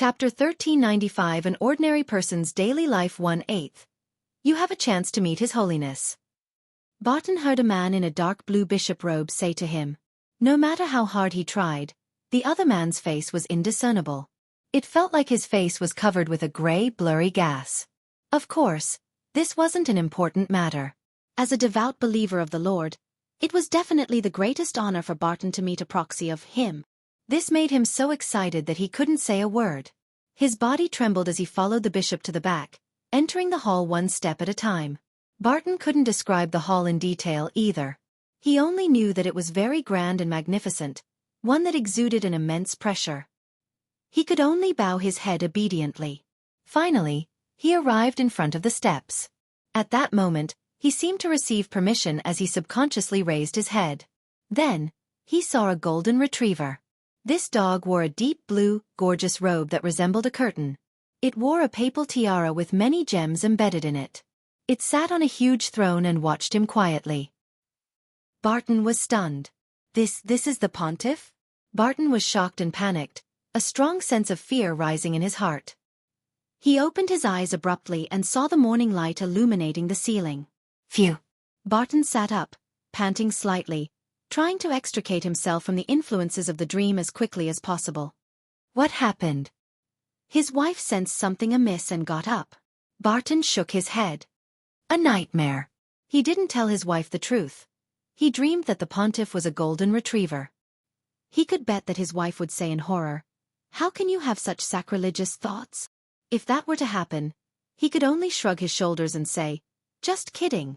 Chapter 1395 An Ordinary Person's Daily Life 1/8. You have a chance to meet His Holiness. Barton heard a man in a dark blue bishop robe say to him. No matter how hard he tried, the other man's face was indiscernible. It felt like his face was covered with a gray, blurry gas. Of course, this wasn't an important matter. As a devout believer of the Lord, it was definitely the greatest honor for Barton to meet a proxy of Him. This made him so excited that he couldn't say a word. His body trembled as he followed the bishop to the back, entering the hall one step at a time. Barton couldn't describe the hall in detail either. He only knew that it was very grand and magnificent, one that exuded an immense pressure. He could only bow his head obediently. Finally, he arrived in front of the steps. At that moment, he seemed to receive permission as he subconsciously raised his head. Then, he saw a golden retriever. This dog wore a deep blue, gorgeous robe that resembled a curtain. It wore a papal tiara with many gems embedded in it. It sat on a huge throne and watched him quietly. Barton was stunned. This is the pontiff? Barton was shocked and panicked, a strong sense of fear rising in his heart. He opened his eyes abruptly and saw the morning light illuminating the ceiling. Phew! Barton sat up, panting slightly, trying to extricate himself from the influences of the dream as quickly as possible. What happened? His wife sensed something amiss and got up. Barton shook his head. A nightmare. He didn't tell his wife the truth. He dreamed that the pontiff was a golden retriever. He could bet that his wife would say in horror, "How can you have such sacrilegious thoughts?" If that were to happen, he could only shrug his shoulders and say, "Just kidding.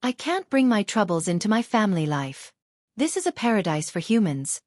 I can't bring my troubles into my family life. This is a paradise for humans,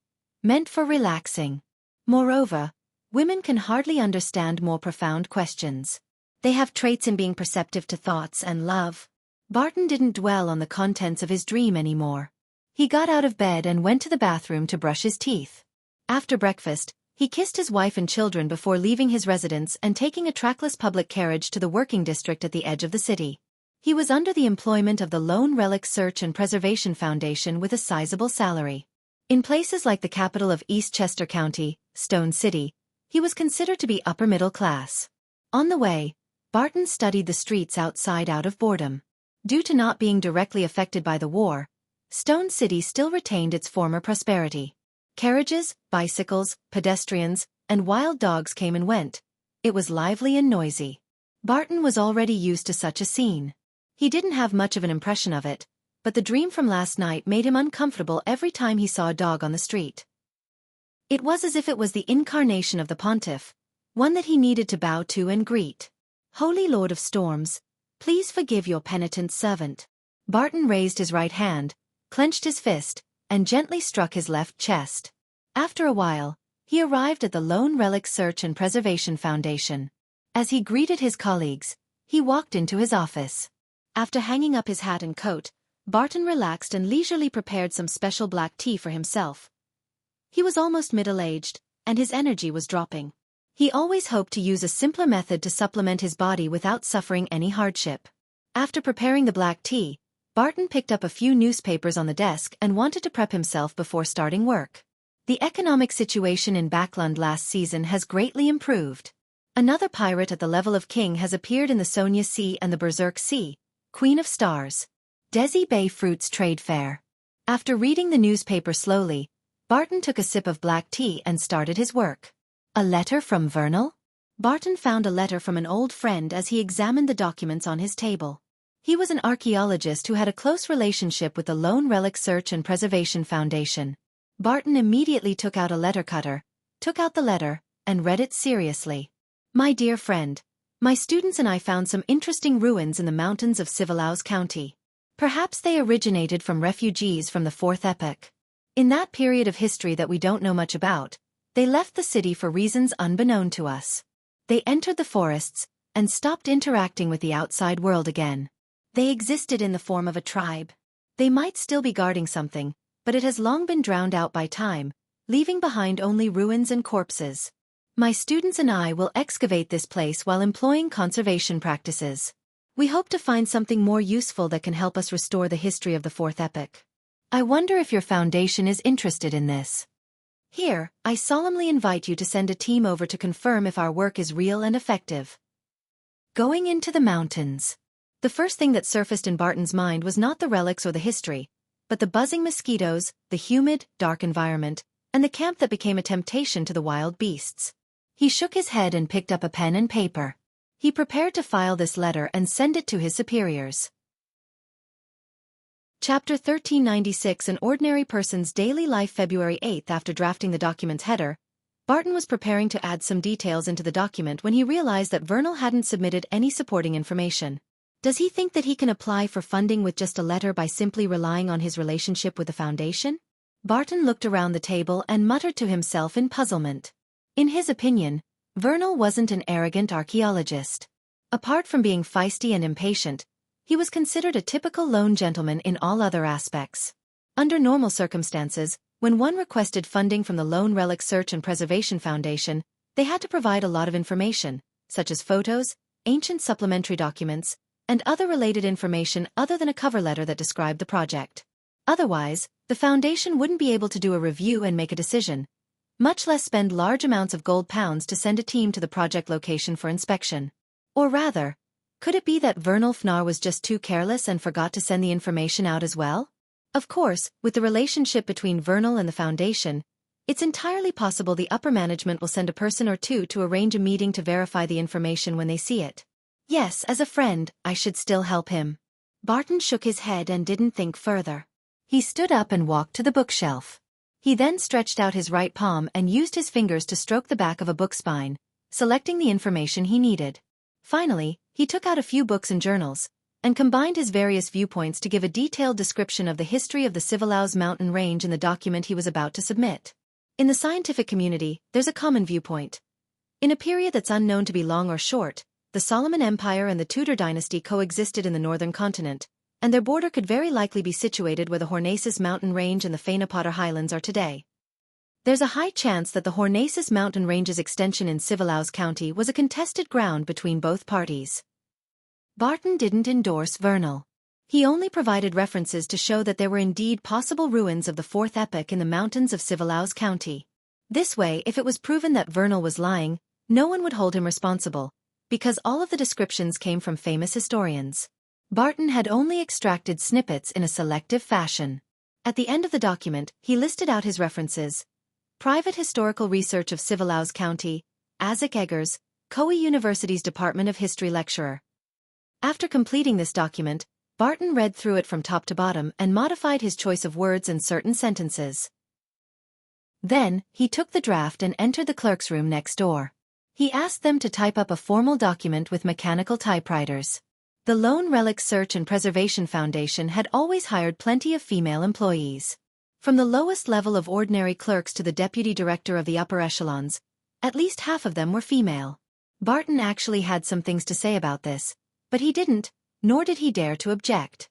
meant for relaxing." Moreover, women can hardly understand more profound questions. They have traits in being perceptive to thoughts and love. Barton didn't dwell on the contents of his dream anymore. He got out of bed and went to the bathroom to brush his teeth. After breakfast, he kissed his wife and children before leaving his residence and taking a trackless public carriage to the working district at the edge of the city. He was under the employment of the Lone Relic Search and Preservation Foundation with a sizable salary. In places like the capital of Eastchester County, Stone City, he was considered to be upper middle class. On the way, Barton studied the streets outside out of boredom. Due to not being directly affected by the war, Stone City still retained its former prosperity. Carriages, bicycles, pedestrians, and wild dogs came and went. It was lively and noisy. Barton was already used to such a scene. He didn't have much of an impression of it, but the dream from last night made him uncomfortable every time he saw a dog on the street. It was as if it was the incarnation of the pontiff, one that he needed to bow to and greet. "Holy Lord of Storms, please forgive your penitent servant." Barton raised his right hand, clenched his fist, and gently struck his left chest. After a while, he arrived at the Lone Relic Search and Preservation Foundation. As he greeted his colleagues, he walked into his office. After hanging up his hat and coat, Barton relaxed and leisurely prepared some special black tea for himself. He was almost middle-aged, and his energy was dropping. He always hoped to use a simpler method to supplement his body without suffering any hardship. After preparing the black tea, Barton picked up a few newspapers on the desk and wanted to prep himself before starting work. The economic situation in Backland last season has greatly improved. Another pirate at the level of king has appeared in the Sonia Sea and the Berserk Sea, Queen of Stars. Desi Bay Fruits Trade Fair. After reading the newspaper slowly, Barton took a sip of black tea and started his work. A letter from Vernal? Barton found a letter from an old friend as he examined the documents on his table. He was an archaeologist who had a close relationship with the Lone Relic Search and Preservation Foundation. Barton immediately took out a letter cutter, took out the letter, and read it seriously. "My dear friend, my students and I found some interesting ruins in the mountains of Civalaus County. Perhaps they originated from refugees from the Fourth Epoch. In that period of history that we don't know much about, they left the city for reasons unbeknown to us. They entered the forests, and stopped interacting with the outside world again. They existed in the form of a tribe. They might still be guarding something, but it has long been drowned out by time, leaving behind only ruins and corpses. My students and I will excavate this place while employing conservation practices. We hope to find something more useful that can help us restore the history of the Fourth Epoch. I wonder if your foundation is interested in this." Here, I solemnly invite you to send a team over to confirm if our work is real and effective. Going into the mountains. The first thing that surfaced in Barton's mind was not the relics or the history, but the buzzing mosquitoes, the humid, dark environment, and the camp that became a temptation to the wild beasts. He shook his head and picked up a pen and paper. He prepared to file this letter and send it to his superiors. Chapter 1396 An Ordinary Person's Daily Life February 8. After drafting the document's header, Barton was preparing to add some details into the document when he realized that Vernal hadn't submitted any supporting information. Does he think that he can apply for funding with just a letter by simply relying on his relationship with the foundation? Barton looked around the table and muttered to himself in puzzlement. In his opinion, Vernal wasn't an arrogant archaeologist. Apart from being feisty and impatient, he was considered a typical lone gentleman in all other aspects. Under normal circumstances, when one requested funding from the Lone Relic Search and Preservation Foundation, they had to provide a lot of information, such as photos, ancient supplementary documents, and other related information other than a cover letter that described the project. Otherwise, the foundation wouldn't be able to do a review and make a decision, much less spend large amounts of gold pounds to send a team to the project location for inspection. Or rather, could it be that Vernal Fnar was just too careless and forgot to send the information out as well? Of course, with the relationship between Vernal and the foundation, it's entirely possible the upper management will send a person or two to arrange a meeting to verify the information when they see it. Yes, as a friend, I should still help him. Barton shook his head and didn't think further. He stood up and walked to the bookshelf. He then stretched out his right palm and used his fingers to stroke the back of a book spine, selecting the information he needed. Finally, he took out a few books and journals, and combined his various viewpoints to give a detailed description of the history of the Civilaus mountain range in the document he was about to submit. In the scientific community, there's a common viewpoint. In a period that's unknown to be long or short, the Solomon Empire and the Tudor dynasty coexisted in the northern continent, and their border could very likely be situated where the Hornacis mountain range and the Fainapotter highlands are today. There's a high chance that the Hornacis mountain range's extension in Civilaus County was a contested ground between both parties. Barton didn't endorse Vernal. He only provided references to show that there were indeed possible ruins of the fourth epoch in the mountains of Civilaus County. This way, if it was proven that Vernal was lying, no one would hold him responsible, because all of the descriptions came from famous historians. Barton had only extracted snippets in a selective fashion. At the end of the document, he listed out his references. Private Historical Research of Civilaus County, Isaac Eggers, Koei University's Department of History lecturer. After completing this document, Barton read through it from top to bottom and modified his choice of words in certain sentences. Then, he took the draft and entered the clerk's room next door. He asked them to type up a formal document with mechanical typewriters. The Lone Relic Search and Preservation Foundation had always hired plenty of female employees. From the lowest level of ordinary clerks to the deputy director of the upper echelons, at least half of them were female. Barton actually had some things to say about this, but he didn't, nor did he dare to object.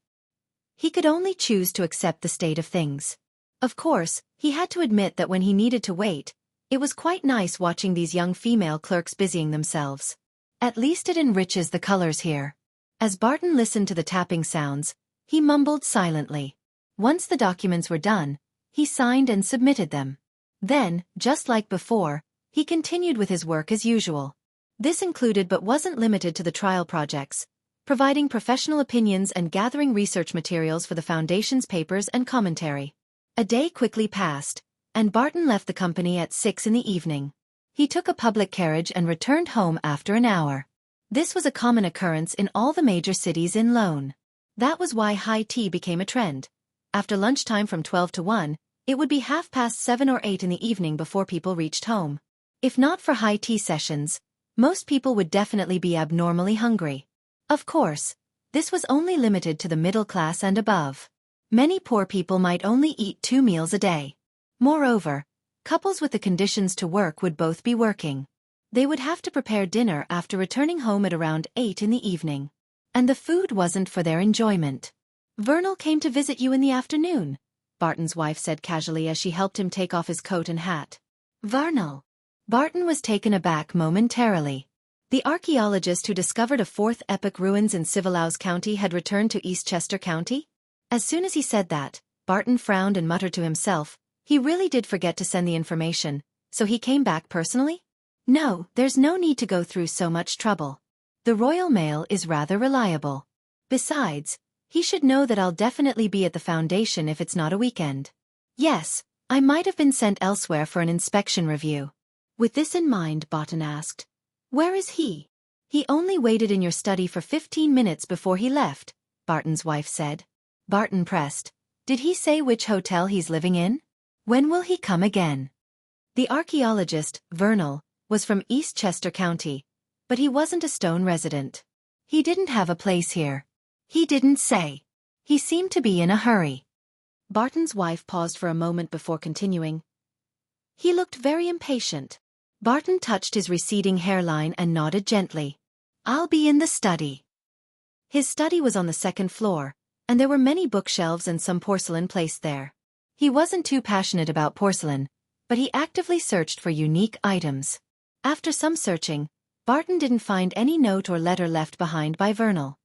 He could only choose to accept the state of things. Of course, he had to admit that when he needed to wait, it was quite nice watching these young female clerks busying themselves. At least it enriches the colors here. As Barton listened to the tapping sounds, he mumbled silently. Once the documents were done, he signed and submitted them. Then, just like before, he continued with his work as usual. This included but wasn't limited to the trial projects, providing professional opinions and gathering research materials for the Foundation's papers and commentary. A day quickly passed, and Barton left the company at 6 in the evening. He took a public carriage and returned home after an hour. This was a common occurrence in all the major cities in Lone. That was why high tea became a trend. After lunchtime from 12 to 1, it would be 7:30 or 8 in the evening before people reached home. If not for high tea sessions, most people would definitely be abnormally hungry. Of course, this was only limited to the middle class and above. Many poor people might only eat 2 meals a day. Moreover, couples with the conditions to work would both be working. They would have to prepare dinner after returning home at around 8 in the evening. And the food wasn't for their enjoyment. "Vernal came to visit you in the afternoon," Barton's wife said casually as she helped him take off his coat and hat. Vernal. Barton was taken aback momentarily. The archaeologist who discovered a fourth epoch ruins in Civilaus County had returned to Eastchester County? As soon as he said that, Barton frowned and muttered to himself, He really did forget to send the information, so he came back personally? No, there's no need to go through so much trouble. The Royal Mail is rather reliable. Besides, he should know that I'll definitely be at the Foundation if it's not a weekend. Yes, I might have been sent elsewhere for an inspection review. With this in mind, Botan asked, "Where is he?" "He only waited in your study for 15 minutes before he left," Barton's wife said. Barton pressed, "Did he say which hotel he's living in? When will he come again?" The archaeologist, Vernal, was from Eastchester County, but he wasn't a Stone resident. He didn't have a place here. He didn't say. He seemed to be in a hurry. Barton's wife paused for a moment before continuing. He looked very impatient. Barton touched his receding hairline and nodded gently. "I'll be in the study." His study was on the second floor, and there were many bookshelves and some porcelain placed there. He wasn't too passionate about porcelain, but he actively searched for unique items. After some searching, Barton didn't find any note or letter left behind by Vernal.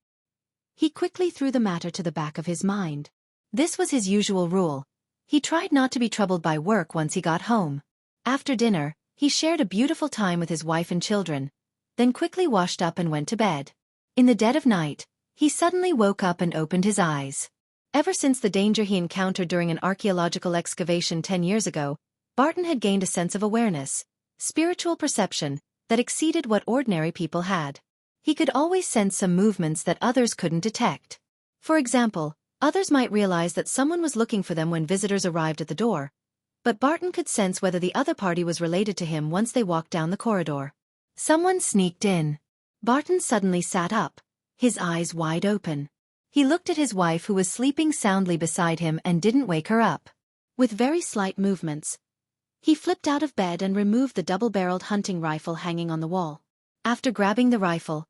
He quickly threw the matter to the back of his mind. This was his usual rule. He tried not to be troubled by work once he got home. After dinner, he shared a beautiful time with his wife and children, then quickly washed up and went to bed. In the dead of night, he suddenly woke up and opened his eyes. Ever since the danger he encountered during an archaeological excavation 10 years ago, Barton had gained a sense of awareness, spiritual perception, that exceeded what ordinary people had. He could always sense some movements that others couldn't detect. For example, others might realize that someone was looking for them when visitors arrived at the door, but Barton could sense whether the other party was related to him once they walked down the corridor. Someone sneaked in. Barton suddenly sat up, his eyes wide open. He looked at his wife who was sleeping soundly beside him and didn't wake her up. With very slight movements, he flipped out of bed and removed the double-barreled hunting rifle hanging on the wall. After grabbing the rifle,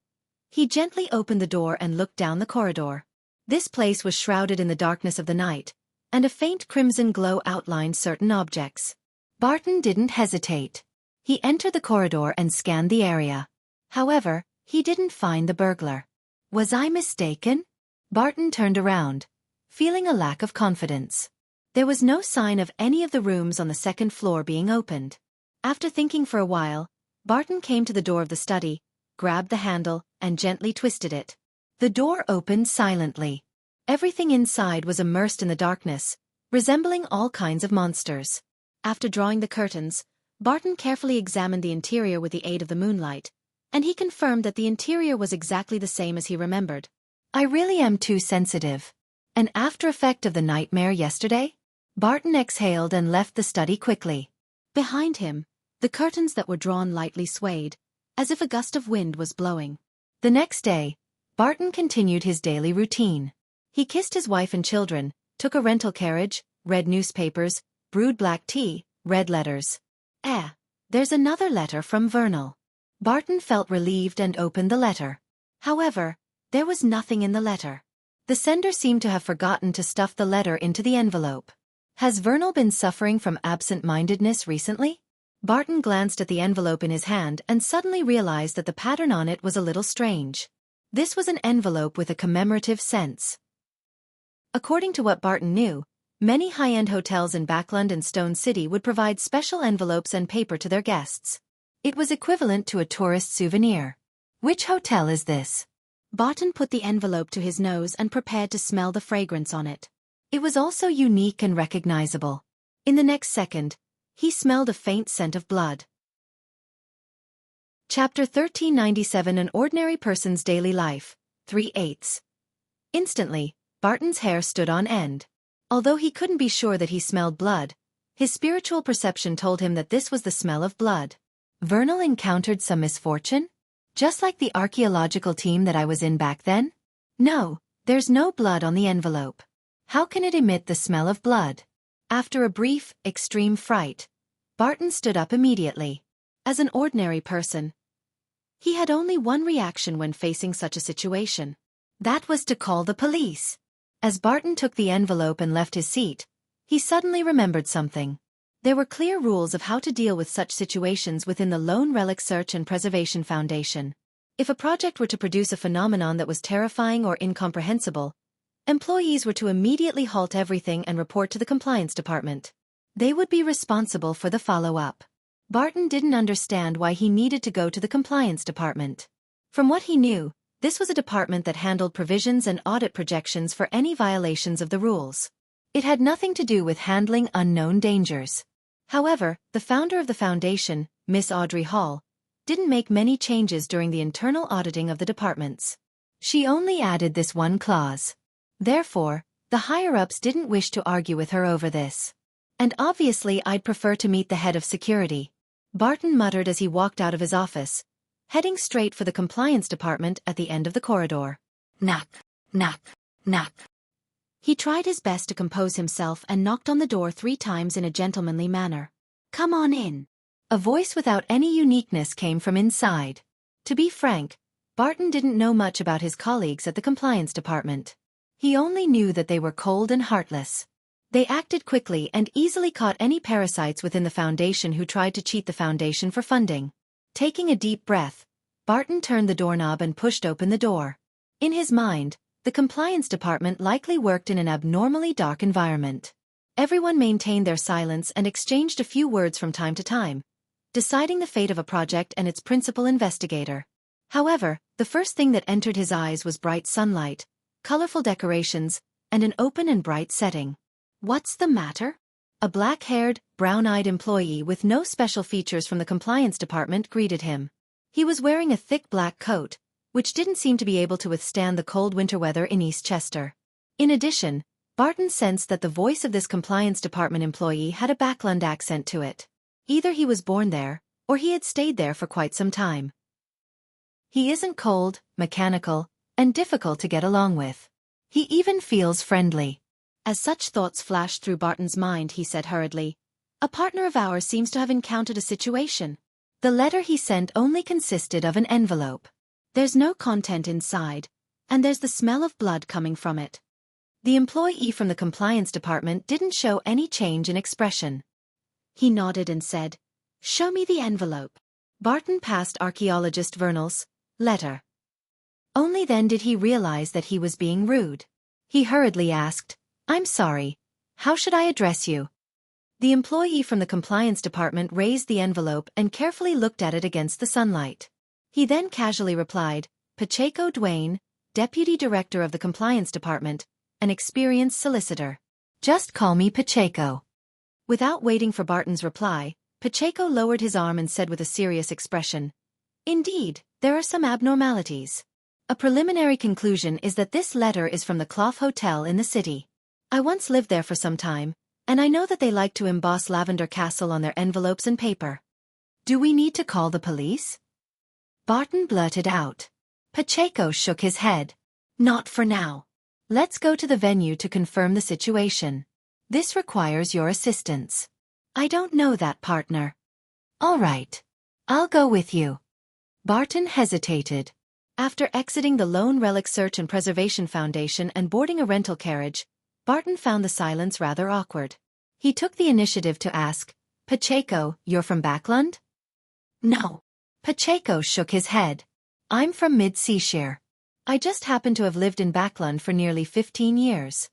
he gently opened the door and looked down the corridor. This place was shrouded in the darkness of the night, and a faint crimson glow outlined certain objects. Barton didn't hesitate. He entered the corridor and scanned the area. However, he didn't find the burglar. Was I mistaken? Barton turned around, feeling a lack of confidence. There was no sign of any of the rooms on the second floor being opened. After thinking for a while, Barton came to the door of the study, grabbed the handle, and gently twisted it. The door opened silently. Everything inside was immersed in the darkness, resembling all kinds of monsters. After drawing the curtains, Barton carefully examined the interior with the aid of the moonlight, and he confirmed that the interior was exactly the same as he remembered. I really am too sensitive. An after effect of the nightmare yesterday? Barton exhaled and left the study quickly. Behind him, the curtains that were drawn lightly swayed, as if a gust of wind was blowing. The next day, Barton continued his daily routine. He kissed his wife and children, took a rental carriage, read newspapers, brewed black tea, read letters. There's another letter from Vernal. Barton felt relieved and opened the letter. However, there was nothing in the letter. The sender seemed to have forgotten to stuff the letter into the envelope. Has Vernal been suffering from absent-mindedness recently? Barton glanced at the envelope in his hand and suddenly realized that the pattern on it was a little strange. This was an envelope with a commemorative sense. According to what Barton knew, many high-end hotels in Backland and Stone City would provide special envelopes and paper to their guests. It was equivalent to a tourist souvenir. Which hotel is this? Barton put the envelope to his nose and prepared to smell the fragrance on it. It was also unique and recognizable. In the next second, he smelled a faint scent of blood. Chapter 1397 An Ordinary Person's Daily Life, 3/8. Instantly, Barton's hair stood on end. Although he couldn't be sure that he smelled blood, his spiritual perception told him that this was the smell of blood. Vernal encountered some misfortune? Just like the archaeological team that I was in back then? No, there's no blood on the envelope. How can it emit the smell of blood? After a brief, extreme fright, Barton stood up immediately. As an ordinary person, he had only one reaction when facing such a situation. That was to call the police. As Barton took the envelope and left his seat, he suddenly remembered something. There were clear rules of how to deal with such situations within the Lone Relic Search and Preservation Foundation. If a project were to produce a phenomenon that was terrifying or incomprehensible, employees were to immediately halt everything and report to the compliance department. They would be responsible for the follow-up. Barton didn't understand why he needed to go to the compliance department. From what he knew, this was a department that handled provisions and audit projections for any violations of the rules. It had nothing to do with handling unknown dangers. However, the founder of the foundation, Miss Audrey Hall, didn't make many changes during the internal auditing of the departments. She only added this one clause. Therefore, the higher-ups didn't wish to argue with her over this. And obviously I'd prefer to meet the head of security, Barton muttered as he walked out of his office, heading straight for the compliance department at the end of the corridor. Knock, knock, knock. He tried his best to compose himself and knocked on the door 3 times in a gentlemanly manner. Come on in. A voice without any uniqueness came from inside. To be frank, Barton didn't know much about his colleagues at the compliance department. He only knew that they were cold and heartless. They acted quickly and easily caught any parasites within the foundation who tried to cheat the foundation for funding. Taking a deep breath, Barton turned the doorknob and pushed open the door. In his mind, the compliance department likely worked in an abnormally dark environment. Everyone maintained their silence and exchanged a few words from time to time, deciding the fate of a project and its principal investigator. However, the first thing that entered his eyes was bright sunlight, colorful decorations, and an open and bright setting. What's the matter? A black-haired, brown-eyed employee with no special features from the compliance department greeted him. He was wearing a thick black coat, which didn't seem to be able to withstand the cold winter weather in Eastchester. In addition, Barton sensed that the voice of this compliance department employee had a Backland accent to it. Either he was born there, or he had stayed there for quite some time. He isn't cold, mechanical, and difficult to get along with. He even feels friendly. As such thoughts flashed through Barton's mind, he said hurriedly, "A partner of ours seems to have encountered a situation." The letter he sent only consisted of an envelope. There's no content inside, and there's the smell of blood coming from it. The employee from the compliance department didn't show any change in expression. He nodded and said, "Show me the envelope." Barton passed archaeologist Vernal's letter. Only then did he realize that he was being rude. He hurriedly asked, "I'm sorry. How should I address you?" The employee from the compliance department raised the envelope and carefully looked at it against the sunlight. He then casually replied, "Pacheco Duane, Deputy Director of the Compliance Department, an experienced solicitor. Just call me Pacheco." Without waiting for Barton's reply, Pacheco lowered his arm and said with a serious expression, "Indeed, there are some abnormalities. A preliminary conclusion is that this letter is from the Clough Hotel in the city. I once lived there for some time, and I know that they like to emboss Lavender Castle on their envelopes and paper. Do we need to call the police?" Barton blurted out. Pacheco shook his head. "Not for now. Let's go to the venue to confirm the situation. This requires your assistance." "I don't know that, partner." "All right. I'll go with you." Barton hesitated. After exiting the Lone Relic Search and Preservation Foundation and boarding a rental carriage, Barton found the silence rather awkward. He took the initiative to ask, "Pacheco, you're from Backland?" "No." Pacheco shook his head. "I'm from Mid-Seashire. I just happen to have lived in Backland for nearly 15 years.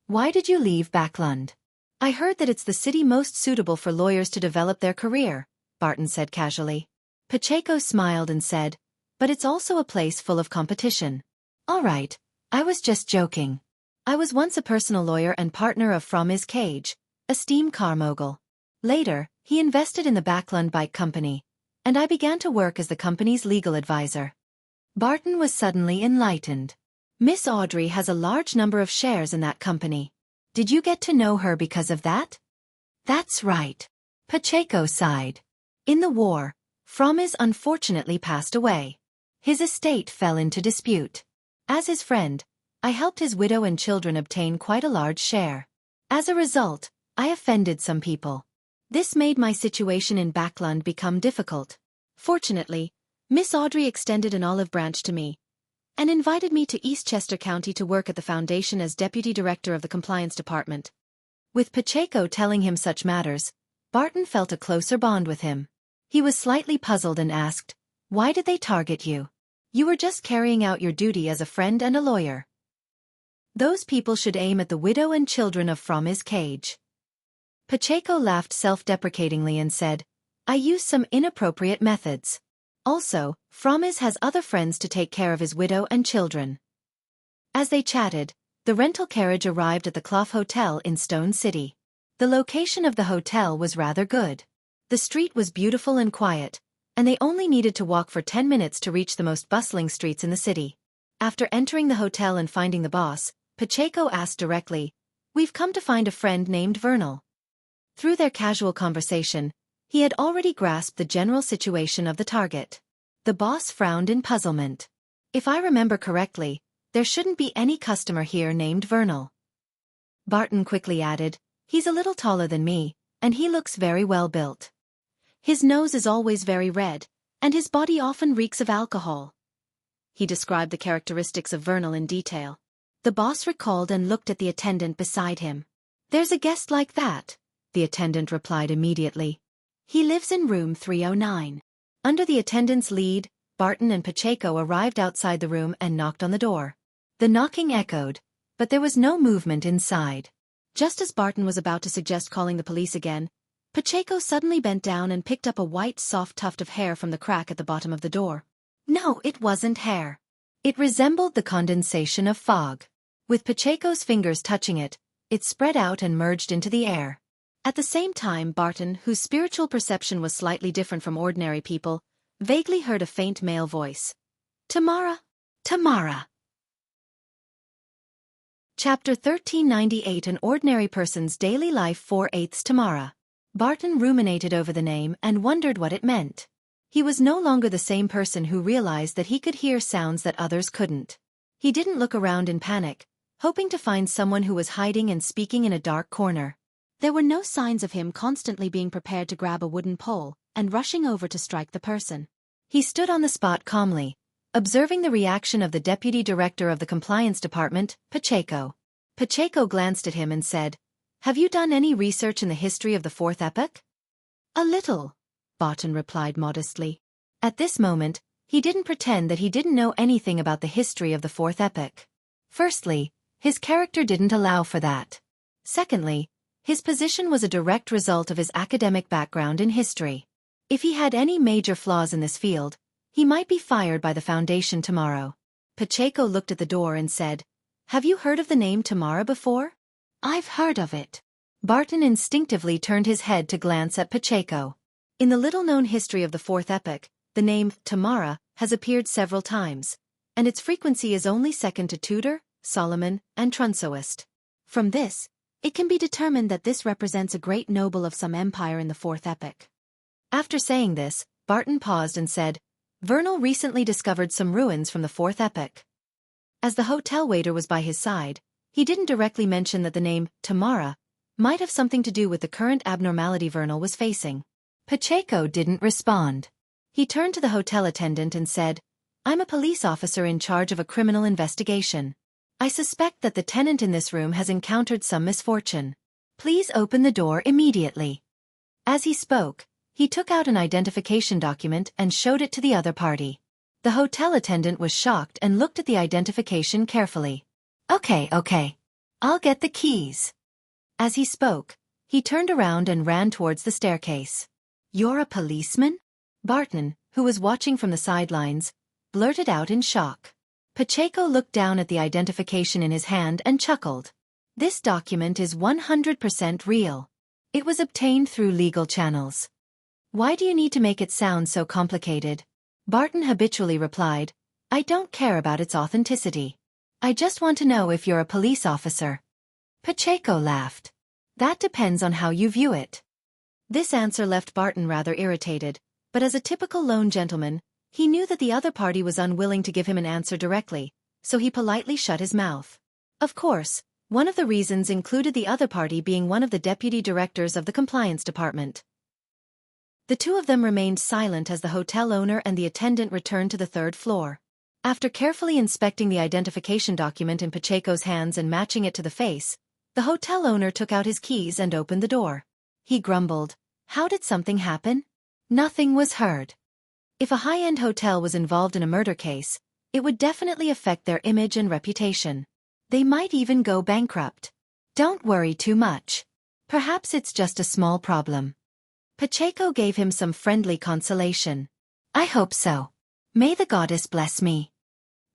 Why did you leave Backland?" "I heard that it's the city most suitable for lawyers to develop their career," Barton said casually. Pacheco smiled and said, "But it's also a place full of competition." "All right, I was just joking. I was once a personal lawyer and partner of From's Cage, a steam car mogul. Later, he invested in the Backland Bike Company, and I began to work as the company's legal advisor." Barton was suddenly enlightened. "Miss Audrey has a large number of shares in that company. Did you get to know her because of that?" "That's right." Pacheco sighed. "In the war, Fromis unfortunately passed away. His estate fell into dispute. As his friend, I helped his widow and children obtain quite a large share. As a result, I offended some people. This made my situation in Backland become difficult. Fortunately, Miss Audrey extended an olive branch to me and invited me to Eastchester County to work at the foundation as Deputy Director of the Compliance Department." With Pacheco telling him such matters, Barton felt a closer bond with him. He was slightly puzzled and asked, "Why did they target you? You were just carrying out your duty as a friend and a lawyer. Those people should aim at the widow and children of From's Cage." Pacheco laughed self-deprecatingly and said, I use some inappropriate methods. Also, Framis has other friends to take care of his widow and children. As they chatted, the rental carriage arrived at the Clough Hotel in Stone City. The location of the hotel was rather good. The street was beautiful and quiet, and they only needed to walk for 10 minutes to reach the most bustling streets in the city. After entering the hotel and finding the boss, Pacheco asked directly, We've come to find a friend named Vernal. Through their casual conversation, he had already grasped the general situation of the target. The boss frowned in puzzlement. If I remember correctly, there shouldn't be any customer here named Vernal. Barton quickly added, He's a little taller than me, and he looks very well built. His nose is always very red, and his body often reeks of alcohol. He described the characteristics of Vernal in detail. The boss recalled and looked at the attendant beside him. There's a guest like that, the attendant replied immediately. He lives in room 309. Under the attendant's lead, Barton and Pacheco arrived outside the room and knocked on the door. The knocking echoed, but there was no movement inside. Just as Barton was about to suggest calling the police again, Pacheco suddenly bent down and picked up a white soft tuft of hair from the crack at the bottom of the door. No, it wasn't hair. It resembled the condensation of fog. With Pacheco's fingers touching it, it spread out and merged into the air. At the same time, Barton, whose spiritual perception was slightly different from ordinary people, vaguely heard a faint male voice. Tamara! Tamara! Chapter 1398 An Ordinary Person's Daily Life 4/8 Tamara. Barton ruminated over the name and wondered what it meant. He was no longer the same person who realized that he could hear sounds that others couldn't. He didn't look around in panic, hoping to find someone who was hiding and speaking in a dark corner. There were no signs of him constantly being prepared to grab a wooden pole and rushing over to strike the person. He stood on the spot calmly, observing the reaction of the deputy director of the compliance department, Pacheco. Pacheco glanced at him and said, Have you done any research in the history of the fourth epoch? A little, Barton replied modestly. At this moment, he didn't pretend that he didn't know anything about the history of the fourth epoch. Firstly, his character didn't allow for that. Secondly, his position was a direct result of his academic background in history. If he had any major flaws in this field, he might be fired by the Foundation tomorrow. Pacheco looked at the door and said, Have you heard of the name Tamara before? I've heard of it. Barton instinctively turned his head to glance at Pacheco. In the little-known history of the fourth epoch, the name Tamara has appeared several times, and its frequency is only second to Tudor, Solomon, and Trunsoist. From this, it can be determined that this represents a great noble of some empire in the fourth epoch. After saying this, Barton paused and said, Vernal recently discovered some ruins from the fourth epoch. As the hotel waiter was by his side, he didn't directly mention that the name Tamara might have something to do with the current abnormality Vernal was facing. Pacheco didn't respond. He turned to the hotel attendant and said, I'm a police officer in charge of a criminal investigation. I suspect that the tenant in this room has encountered some misfortune. Please open the door immediately. As he spoke, he took out an identification document and showed it to the other party. The hotel attendant was shocked and looked at the identification carefully. Okay. I'll get the keys. As he spoke, he turned around and ran towards the staircase. You're a policeman? Barton, who was watching from the sidelines, blurted out in shock. Pacheco looked down at the identification in his hand and chuckled. This document is 100% real. It was obtained through legal channels. Why do you need to make it sound so complicated? Barton habitually replied, I don't care about its authenticity. I just want to know if you're a police officer. Pacheco laughed. That depends on how you view it. This answer left Barton rather irritated, but as a typical lone gentleman, he knew that the other party was unwilling to give him an answer directly, so he politely shut his mouth. Of course, one of the reasons included the other party being one of the deputy directors of the compliance department. The two of them remained silent as the hotel owner and the attendant returned to the third floor. After carefully inspecting the identification document in Pacheco's hands and matching it to the face, the hotel owner took out his keys and opened the door. He grumbled, How did something happen? Nothing was heard. If a high-end hotel was involved in a murder case, it would definitely affect their image and reputation. They might even go bankrupt. Don't worry too much. Perhaps it's just a small problem. Pacheco gave him some friendly consolation. I hope so. May the goddess bless me.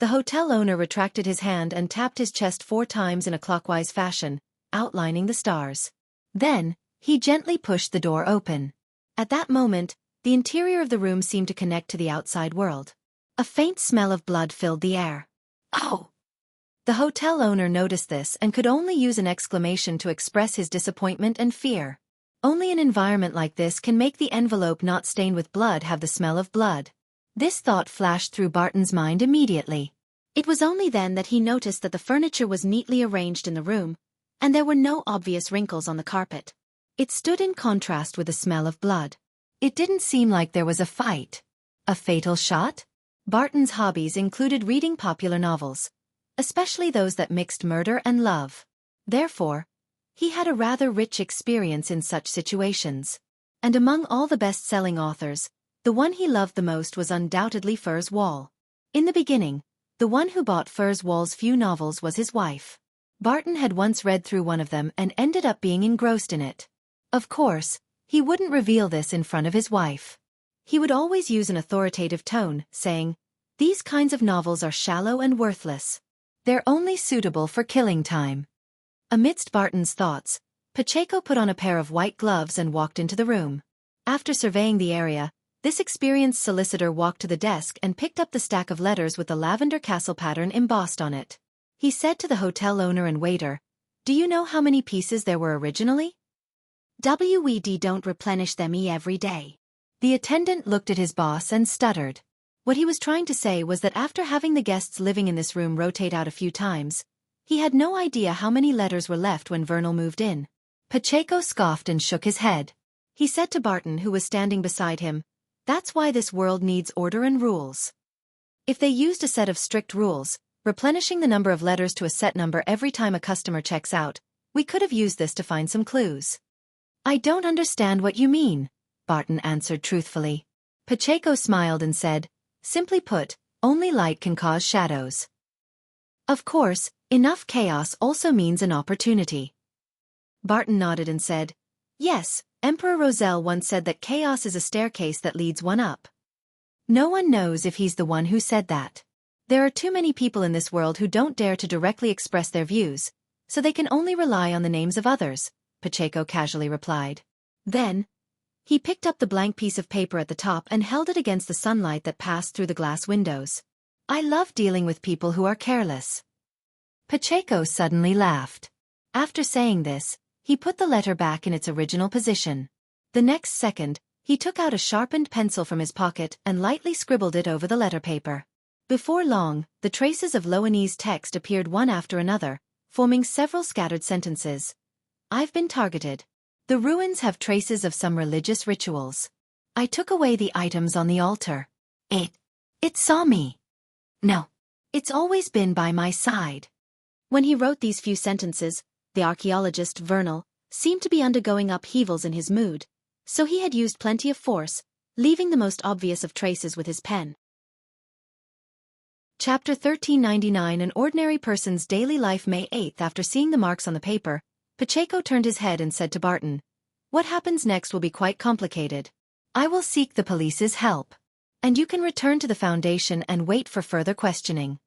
The hotel owner retracted his hand and tapped his chest 4 times in a clockwise fashion, outlining the stars. Then, he gently pushed the door open. At that moment, the interior of the room seemed to connect to the outside world. A faint smell of blood filled the air. Oh! The hotel owner noticed this and could only use an exclamation to express his disappointment and fear. Only an environment like this can make the envelope not stained with blood have the smell of blood. This thought flashed through Barton's mind immediately. It was only then that he noticed that the furniture was neatly arranged in the room, and there were no obvious wrinkles on the carpet. It stood in contrast with the smell of blood. It didn't seem like there was a fight. A fatal shot? Barton's hobbies included reading popular novels, especially those that mixed murder and love. Therefore, he had a rather rich experience in such situations. And among all the best-selling authors, the one he loved the most was undoubtedly Furs Wall. In the beginning, the one who bought Furs Wall's few novels was his wife. Barton had once read through one of them and ended up being engrossed in it. Of course, he wouldn't reveal this in front of his wife. He would always use an authoritative tone, saying, "These kinds of novels are shallow and worthless. They're only suitable for killing time." Amidst Barton's thoughts, Pacheco put on a pair of white gloves and walked into the room. After surveying the area, this experienced solicitor walked to the desk and picked up the stack of letters with the lavender castle pattern embossed on it. He said to the hotel owner and waiter, "Do you know how many pieces there were originally?" "We don't replenish them every day." The attendant looked at his boss and stuttered. What he was trying to say was that after having the guests living in this room rotate out a few times, he had no idea how many letters were left when Vernal moved in. Pacheco scoffed and shook his head. He said to Barton, who was standing beside him, "That's why this world needs order and rules. If they used a set of strict rules, replenishing the number of letters to a set number every time a customer checks out, we could have used this to find some clues." "I don't understand what you mean," Barton answered truthfully. Pacheco smiled and said, "Simply put, only light can cause shadows. Of course, enough chaos also means an opportunity." Barton nodded and said, "Yes, Emperor Roselle once said that chaos is a staircase that leads one up. No one knows if he's the one who said that. There are too many people in this world who don't dare to directly express their views, so they can only rely on the names of others," Pacheco casually replied. Then, he picked up the blank piece of paper at the top and held it against the sunlight that passed through the glass windows. "I love dealing with people who are careless." Pacheco suddenly laughed. After saying this, he put the letter back in its original position. The next second, he took out a sharpened pencil from his pocket and lightly scribbled it over the letter paper. Before long, the traces of Loanese text appeared one after another, forming several scattered sentences. "I've been targeted. The ruins have traces of some religious rituals. I took away the items on the altar. It saw me. No. It's always been by my side." When he wrote these few sentences, the archaeologist, Vernal, seemed to be undergoing upheavals in his mood, so he had used plenty of force, leaving the most obvious of traces with his pen. Chapter 1399 An Ordinary Person's Daily Life May 8th. After seeing the marks on the paper, Pacheco turned his head and said to Barton, "What happens next will be quite complicated. I will seek the police's help. And you can return to the Foundation and wait for further questioning."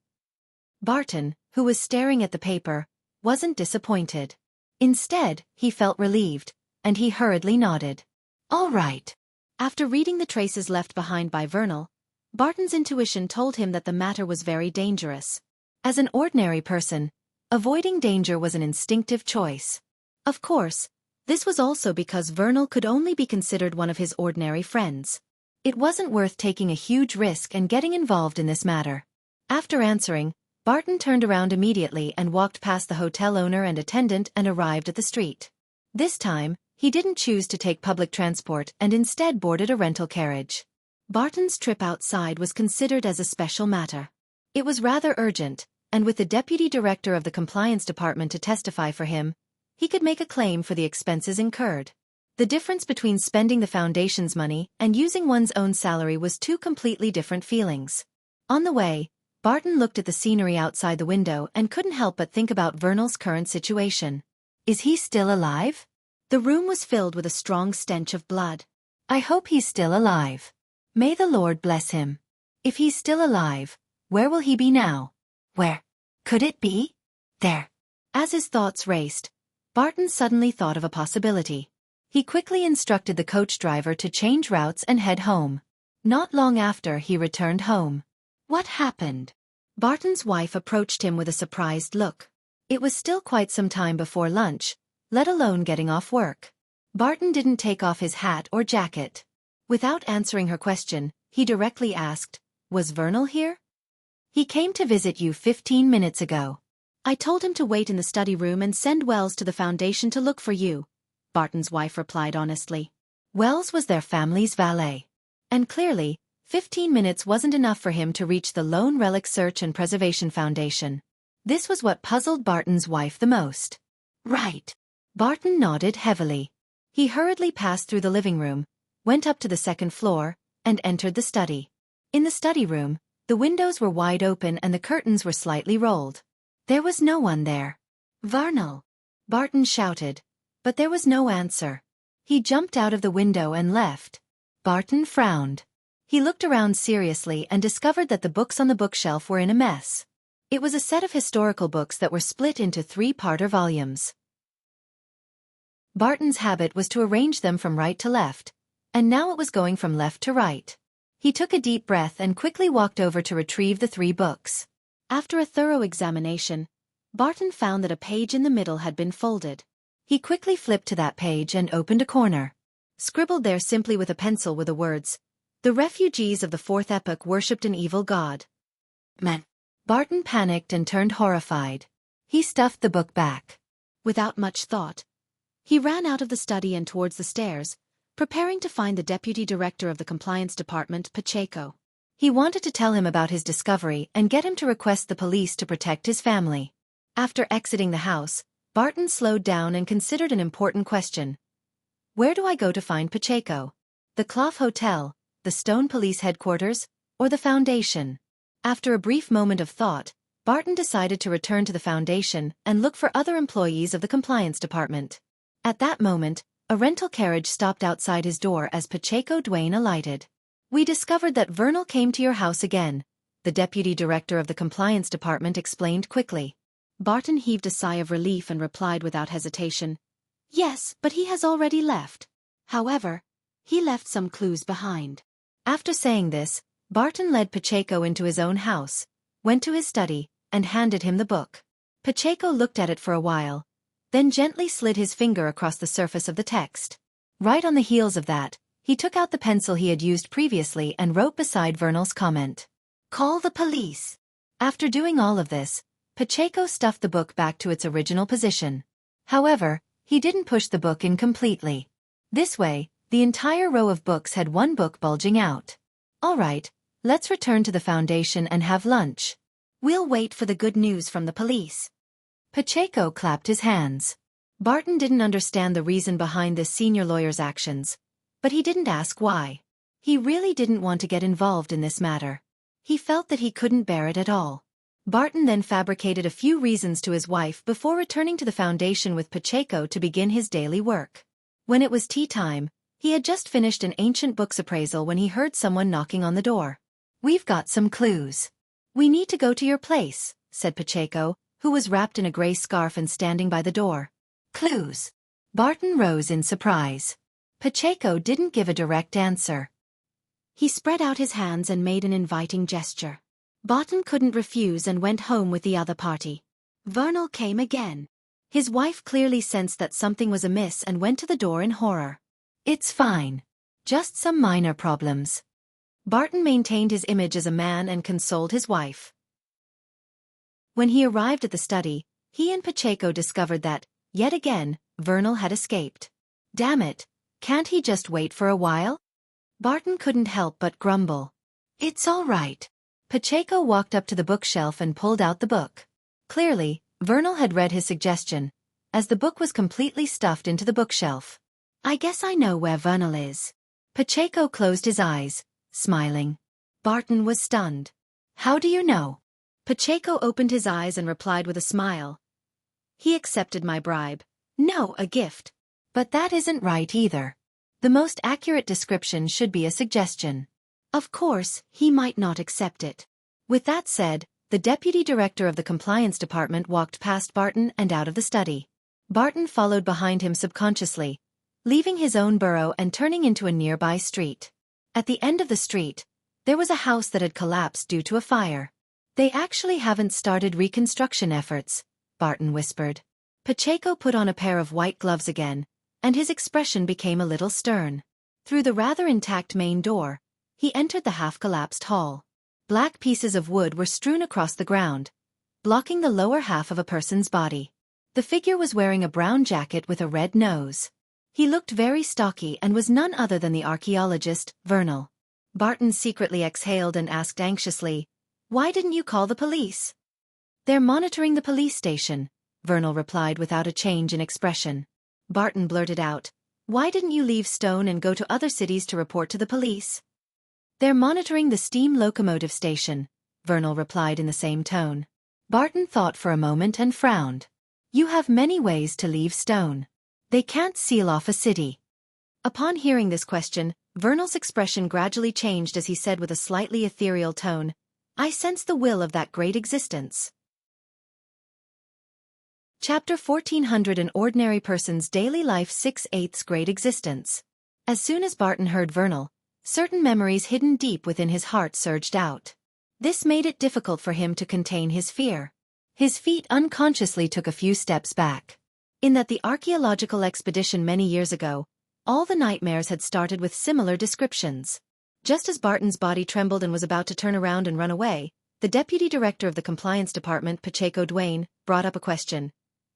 Barton, who was staring at the paper, wasn't disappointed. Instead, he felt relieved, and he hurriedly nodded. "All right." After reading the traces left behind by Vernal, Barton's intuition told him that the matter was very dangerous. As an ordinary person, avoiding danger was an instinctive choice. Of course, this was also because Vernal could only be considered one of his ordinary friends. It wasn't worth taking a huge risk and getting involved in this matter. After answering, Barton turned around immediately and walked past the hotel owner and attendant and arrived at the street. This time, he didn't choose to take public transport and instead boarded a rental carriage. Barton's trip outside was considered as a special matter. It was rather urgent, and with the deputy director of the compliance department to testify for him, he could make a claim for the expenses incurred. The difference between spending the Foundation's money and using one's own salary was two completely different feelings. On the way, Barton looked at the scenery outside the window and couldn't help but think about Vernal's current situation. Is he still alive? The room was filled with a strong stench of blood. I hope he's still alive. May the Lord bless him. If he's still alive, where will he be now? Where could it be? There. As his thoughts raced, Barton suddenly thought of a possibility. He quickly instructed the coach driver to change routes and head home. Not long after, he returned home. What happened? Barton's wife approached him with a surprised look. It was still quite some time before lunch, let alone getting off work. Barton didn't take off his hat or jacket. Without answering her question, he directly asked, "Was Vernal here?" "He came to visit you 15 minutes ago. I told him to wait in the study room and send Wells to the foundation to look for you," Barton's wife replied honestly. Wells was their family's valet. And clearly, 15 minutes wasn't enough for him to reach the Lone Relic Search and Preservation Foundation. This was what puzzled Barton's wife the most. Right. Barton nodded heavily. He hurriedly passed through the living room, went up to the second floor, and entered the study. In the study room, the windows were wide open and the curtains were slightly rolled. There was no one there. "Vernal!" Barton shouted, but there was no answer. He jumped out of the window and left. Barton frowned. He looked around seriously and discovered that the books on the bookshelf were in a mess. It was a set of historical books that were split into 3-parter volumes. Barton's habit was to arrange them from right to left, and now it was going from left to right. He took a deep breath and quickly walked over to retrieve the 3 books. After a thorough examination, Barton found that a page in the middle had been folded. He quickly flipped to that page and opened a corner. Scribbled there simply with a pencil were the words, "The refugees of the 4th epoch worshipped an evil god." Man. Barton panicked and turned horrified. He stuffed the book back. Without much thought, he ran out of the study and towards the stairs, preparing to find the deputy director of the compliance department, Pacheco. He wanted to tell him about his discovery and get him to request the police to protect his family. After exiting the house, Barton slowed down and considered an important question. Where do I go to find Pacheco? The Clough Hotel, the Stone Police Headquarters, or the Foundation? After a brief moment of thought, Barton decided to return to the Foundation and look for other employees of the compliance department. At that moment, a rental carriage stopped outside his door as Pacheco Duane alighted. "We discovered that Vernal came to your house again," the deputy director of the compliance department explained quickly. Barton heaved a sigh of relief and replied without hesitation, "Yes, but he has already left. However, he left some clues behind." After saying this, Barton led Pacheco into his own house, went to his study, and handed him the book. Pacheco looked at it for a while, then gently slid his finger across the surface of the text. Right on the heels of that, he took out the pencil he had used previously and wrote beside Vernal's comment, "Call the police." After doing all of this, Pacheco stuffed the book back to its original position. However, he didn't push the book in completely. This way, the entire row of books had one book bulging out. "All right, let's return to the Foundation and have lunch. We'll wait for the good news from the police." Pacheco clapped his hands. Barton didn't understand the reason behind this senior lawyer's actions, but he didn't ask why. He really didn't want to get involved in this matter. He felt that he couldn't bear it at all. Barton then fabricated a few reasons to his wife before returning to the Foundation with Pacheco to begin his daily work. When it was tea time, he had just finished an ancient books appraisal when he heard someone knocking on the door. "We've got some clues. We need to go to your place," said Pacheco, who was wrapped in a gray scarf and standing by the door. "Clues?" Barton rose in surprise. Pacheco didn't give a direct answer. He spread out his hands and made an inviting gesture. Barton couldn't refuse and went home with the other party. Vernal came again. His wife clearly sensed that something was amiss and went to the door in horror. "It's fine. Just some minor problems." Barton maintained his image as a man and consoled his wife. When he arrived at the study, he and Pacheco discovered that, yet again, Vernal had escaped. "Damn it, can't he just wait for a while?" Barton couldn't help but grumble. "It's all right." Pacheco walked up to the bookshelf and pulled out the book. Clearly, Vernal had read his suggestion, as the book was completely stuffed into the bookshelf. "I guess I know where Vernal is." Pacheco closed his eyes, smiling. Barton was stunned. "How do you know?" Pacheco opened his eyes and replied with a smile. "He accepted my bribe. No, a gift. But that isn't right either. The most accurate description should be a suggestion. Of course, he might not accept it. With that said, the deputy director of the compliance department walked past Barton and out of the study. Barton followed behind him subconsciously, leaving his own burrow and turning into a nearby street. At the end of the street, there was a house that had collapsed due to a fire. They actually haven't started reconstruction efforts, Barton whispered. Pacheco put on a pair of white gloves again, and his expression became a little stern. Through the rather intact main door, he entered the half-collapsed hall. Black pieces of wood were strewn across the ground, blocking the lower half of a person's body. The figure was wearing a brown jacket with a red nose. He looked very stocky and was none other than the archaeologist, Vernal. Barton secretly exhaled and asked anxiously, "Why didn't you call the police?" "They're monitoring the police station," Vernal replied without a change in expression. Barton blurted out, "Why didn't you leave Stone and go to other cities to report to the police?" "They're monitoring the steam locomotive station," Vernal replied in the same tone. Barton thought for a moment and frowned. "You have many ways to leave Stone. They can't seal off a city." Upon hearing this question, Vernal's expression gradually changed as he said with a slightly ethereal tone, "I sense the will of that great existence." Chapter 1400 An Ordinary Person's Daily Life 6/8 Great Existence. As soon as Barton heard Vernal, certain memories hidden deep within his heart surged out. This made it difficult for him to contain his fear. His feet unconsciously took a few steps back. In that the archaeological expedition many years ago, all the nightmares had started with similar descriptions. Just as Barton's body trembled and was about to turn around and run away, the deputy director of the compliance department, Pacheco Duane, brought up a question.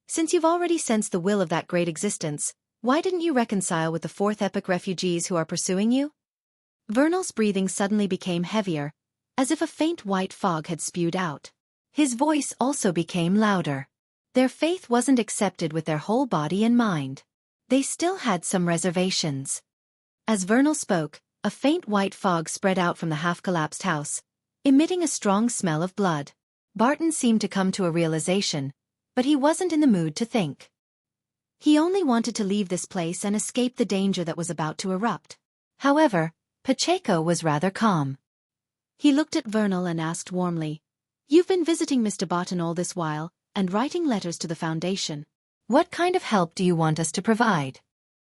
"Since you've already sensed the will of that great existence, why didn't you reconcile with the Fourth Epoch refugees who are pursuing you?" Vernal's breathing suddenly became heavier, as if a faint white fog had spewed out. His voice also became louder. Their faith wasn't accepted with their whole body and mind. They still had some reservations. As Vernal spoke, a faint white fog spread out from the half-collapsed house, emitting a strong smell of blood. Barton seemed to come to a realization, but he wasn't in the mood to think. He only wanted to leave this place and escape the danger that was about to erupt. However, Pacheco was rather calm. He looked at Vernal and asked warmly, "You've been visiting Mr. Barton all this while, and writing letters to the Foundation. What kind of help do you want us to provide?"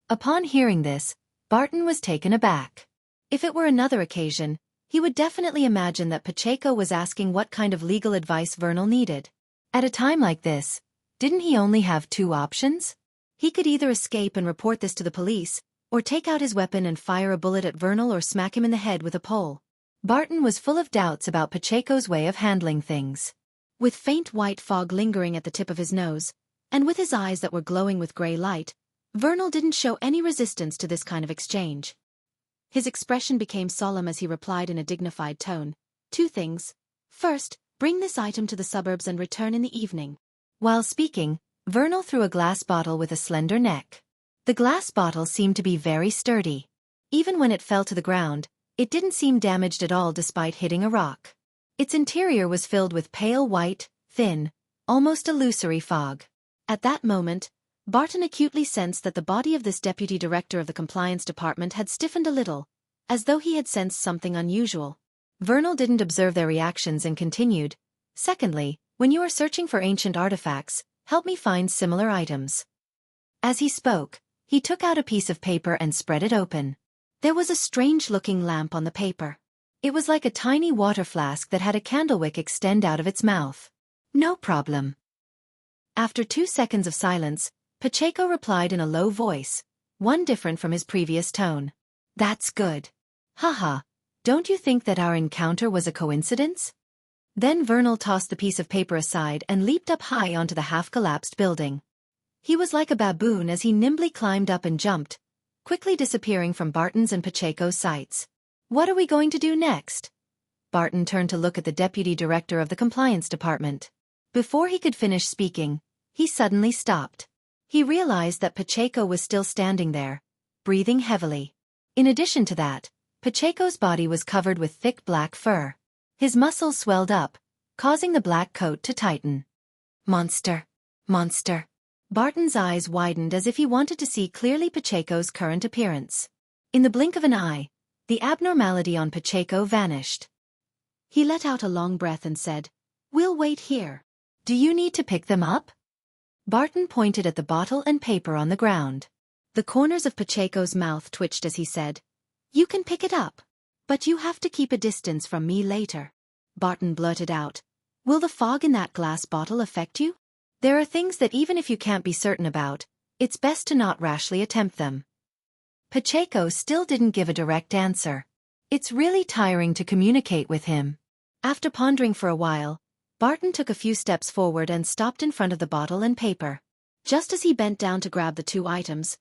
Upon hearing this, Barton was taken aback. If it were another occasion, he would definitely imagine that Pacheco was asking what kind of legal advice Vernal needed. At a time like this, didn't he only have two options? He could either escape and report this to the police, or take out his weapon and fire a bullet at Vernal or smack him in the head with a pole. Barton was full of doubts about Pacheco's way of handling things. With faint white fog lingering at the tip of his nose, and with his eyes that were glowing with gray light, Vernal didn't show any resistance to this kind of exchange. His expression became solemn as he replied in a dignified tone, "Two things. First, bring this item to the suburbs and return in the evening." While speaking, Vernal threw a glass bottle with a slender neck. The glass bottle seemed to be very sturdy. Even when it fell to the ground, it didn't seem damaged at all despite hitting a rock. Its interior was filled with pale white, thin, almost illusory fog. At that moment, Barton acutely sensed that the body of this deputy director of the compliance department had stiffened a little, as though he had sensed something unusual. Vernal didn't observe their reactions and continued, "Secondly, when you are searching for ancient artifacts, help me find similar items." As he spoke, he took out a piece of paper and spread it open. There was a strange-looking lamp on the paper. It was like a tiny water flask that had a candlewick extend out of its mouth. "No problem." After 2 seconds of silence, Pacheco replied in a low voice, one different from his previous tone. "That's good. Haha, don't you think that our encounter was a coincidence?" Then Vernal tossed the piece of paper aside and leaped up high onto the half-collapsed building. He was like a baboon as he nimbly climbed up and jumped, quickly disappearing from Barton's and Pacheco's sights. "What are we going to do next?" Barton turned to look at the deputy director of the compliance department. Before he could finish speaking, he suddenly stopped. He realized that Pacheco was still standing there, breathing heavily. In addition to that, Pacheco's body was covered with thick black fur. His muscles swelled up, causing the black coat to tighten. "Monster! Monster!" Barton's eyes widened as if he wanted to see clearly Pacheco's current appearance. In the blink of an eye, the abnormality on Pacheco vanished. He let out a long breath and said, "We'll wait here. Do you need to pick them up?" Barton pointed at the bottle and paper on the ground. The corners of Pacheco's mouth twitched as he said, "You can pick it up. But you have to keep a distance from me later." Barton blurted out, "Will the fog in that glass bottle affect you? There are things that even if you can't be certain about, it's best to not rashly attempt them." Pacheco still didn't give a direct answer. It's really tiring to communicate with him. After pondering for a while, Barton took a few steps forward and stopped in front of the bottle and paper. Just as he bent down to grab the two items,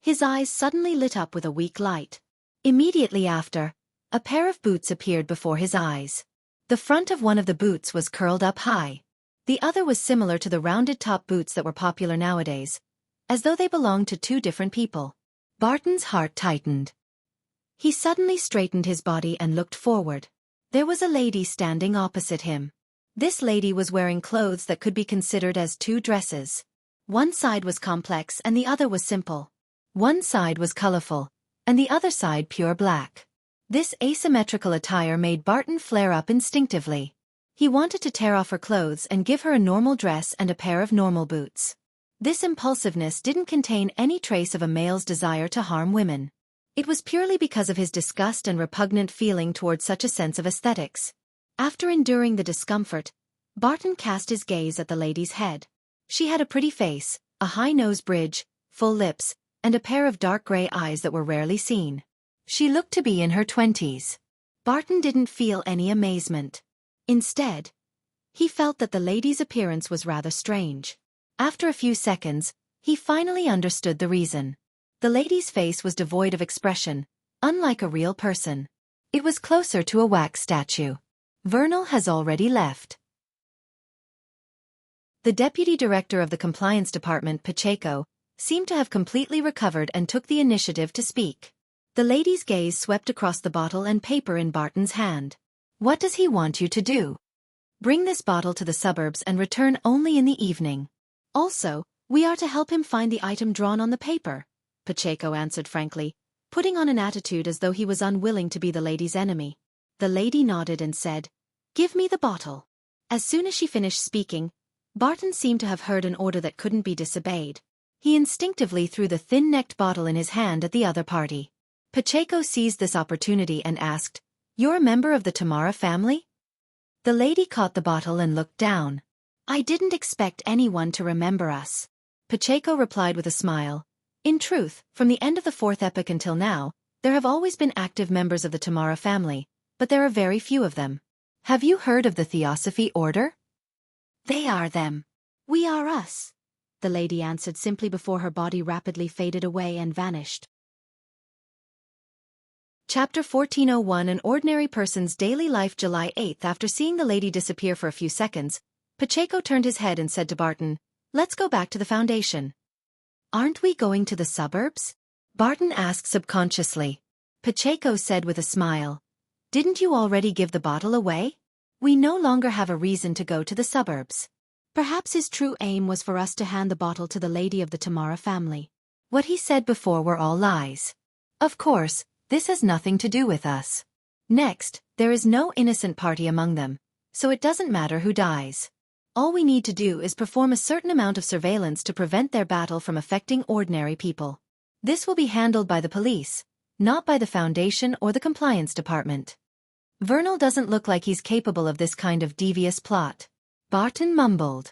his eyes suddenly lit up with a weak light. Immediately after, a pair of boots appeared before his eyes. The front of one of the boots was curled up high. The other was similar to the rounded-top boots that were popular nowadays, as though they belonged to two different people. Barton's heart tightened. He suddenly straightened his body and looked forward. There was a lady standing opposite him. This lady was wearing clothes that could be considered as two dresses. One side was complex and the other was simple. One side was colorful, and the other side pure black. This asymmetrical attire made Barton flare up instinctively. He wanted to tear off her clothes and give her a normal dress and a pair of normal boots. This impulsiveness didn't contain any trace of a male's desire to harm women. It was purely because of his disgust and repugnant feeling toward such a sense of aesthetics. After enduring the discomfort, Barton cast his gaze at the lady's head. She had a pretty face, a high nose bridge, full lips, and a pair of dark gray eyes that were rarely seen. She looked to be in her 20s. Barton didn't feel any amazement. Instead, he felt that the lady's appearance was rather strange. After a few seconds, he finally understood the reason. The lady's face was devoid of expression, unlike a real person. It was closer to a wax statue. Vernal has already left. The deputy director of the compliance department, Pacheco, seemed to have completely recovered and took the initiative to speak. The lady's gaze swept across the bottle and paper in Barton's hand. "What does he want you to do?" "Bring this bottle to the suburbs and return only in the evening. Also, we are to help him find the item drawn on the paper," Pacheco answered frankly, putting on an attitude as though he was unwilling to be the lady's enemy. The lady nodded and said, "Give me the bottle." As soon as she finished speaking, Barton seemed to have heard an order that couldn't be disobeyed. He instinctively threw the thin-necked bottle in his hand at the other party. Pacheco seized this opportunity and asked, "You're a member of the Tamara family?" The lady caught the bottle and looked down. "I didn't expect anyone to remember us," Pacheco replied with a smile. "In truth, from the end of the Fourth Epoch until now, there have always been active members of the Tamara family, but there are very few of them. Have you heard of the Theosophy Order?" "They are them. We are us," the lady answered simply before her body rapidly faded away and vanished. Chapter 1401 An Ordinary Person's Daily Life July 8. After seeing the lady disappear for a few seconds, Pacheco turned his head and said to Barton, "Let's go back to the foundation." "Aren't we going to the suburbs?" Barton asked subconsciously. Pacheco said with a smile, "Didn't you already give the bottle away? We no longer have a reason to go to the suburbs." Perhaps his true aim was for us to hand the bottle to the lady of the Tamara family. What he said before were all lies. Of course, this has nothing to do with us. Next, there is no innocent party among them, so it doesn't matter who dies. All we need to do is perform a certain amount of surveillance to prevent their battle from affecting ordinary people. This will be handled by the police, not by the Foundation or the Compliance Department. Vernal doesn't look like he's capable of this kind of devious plot. Barton mumbled.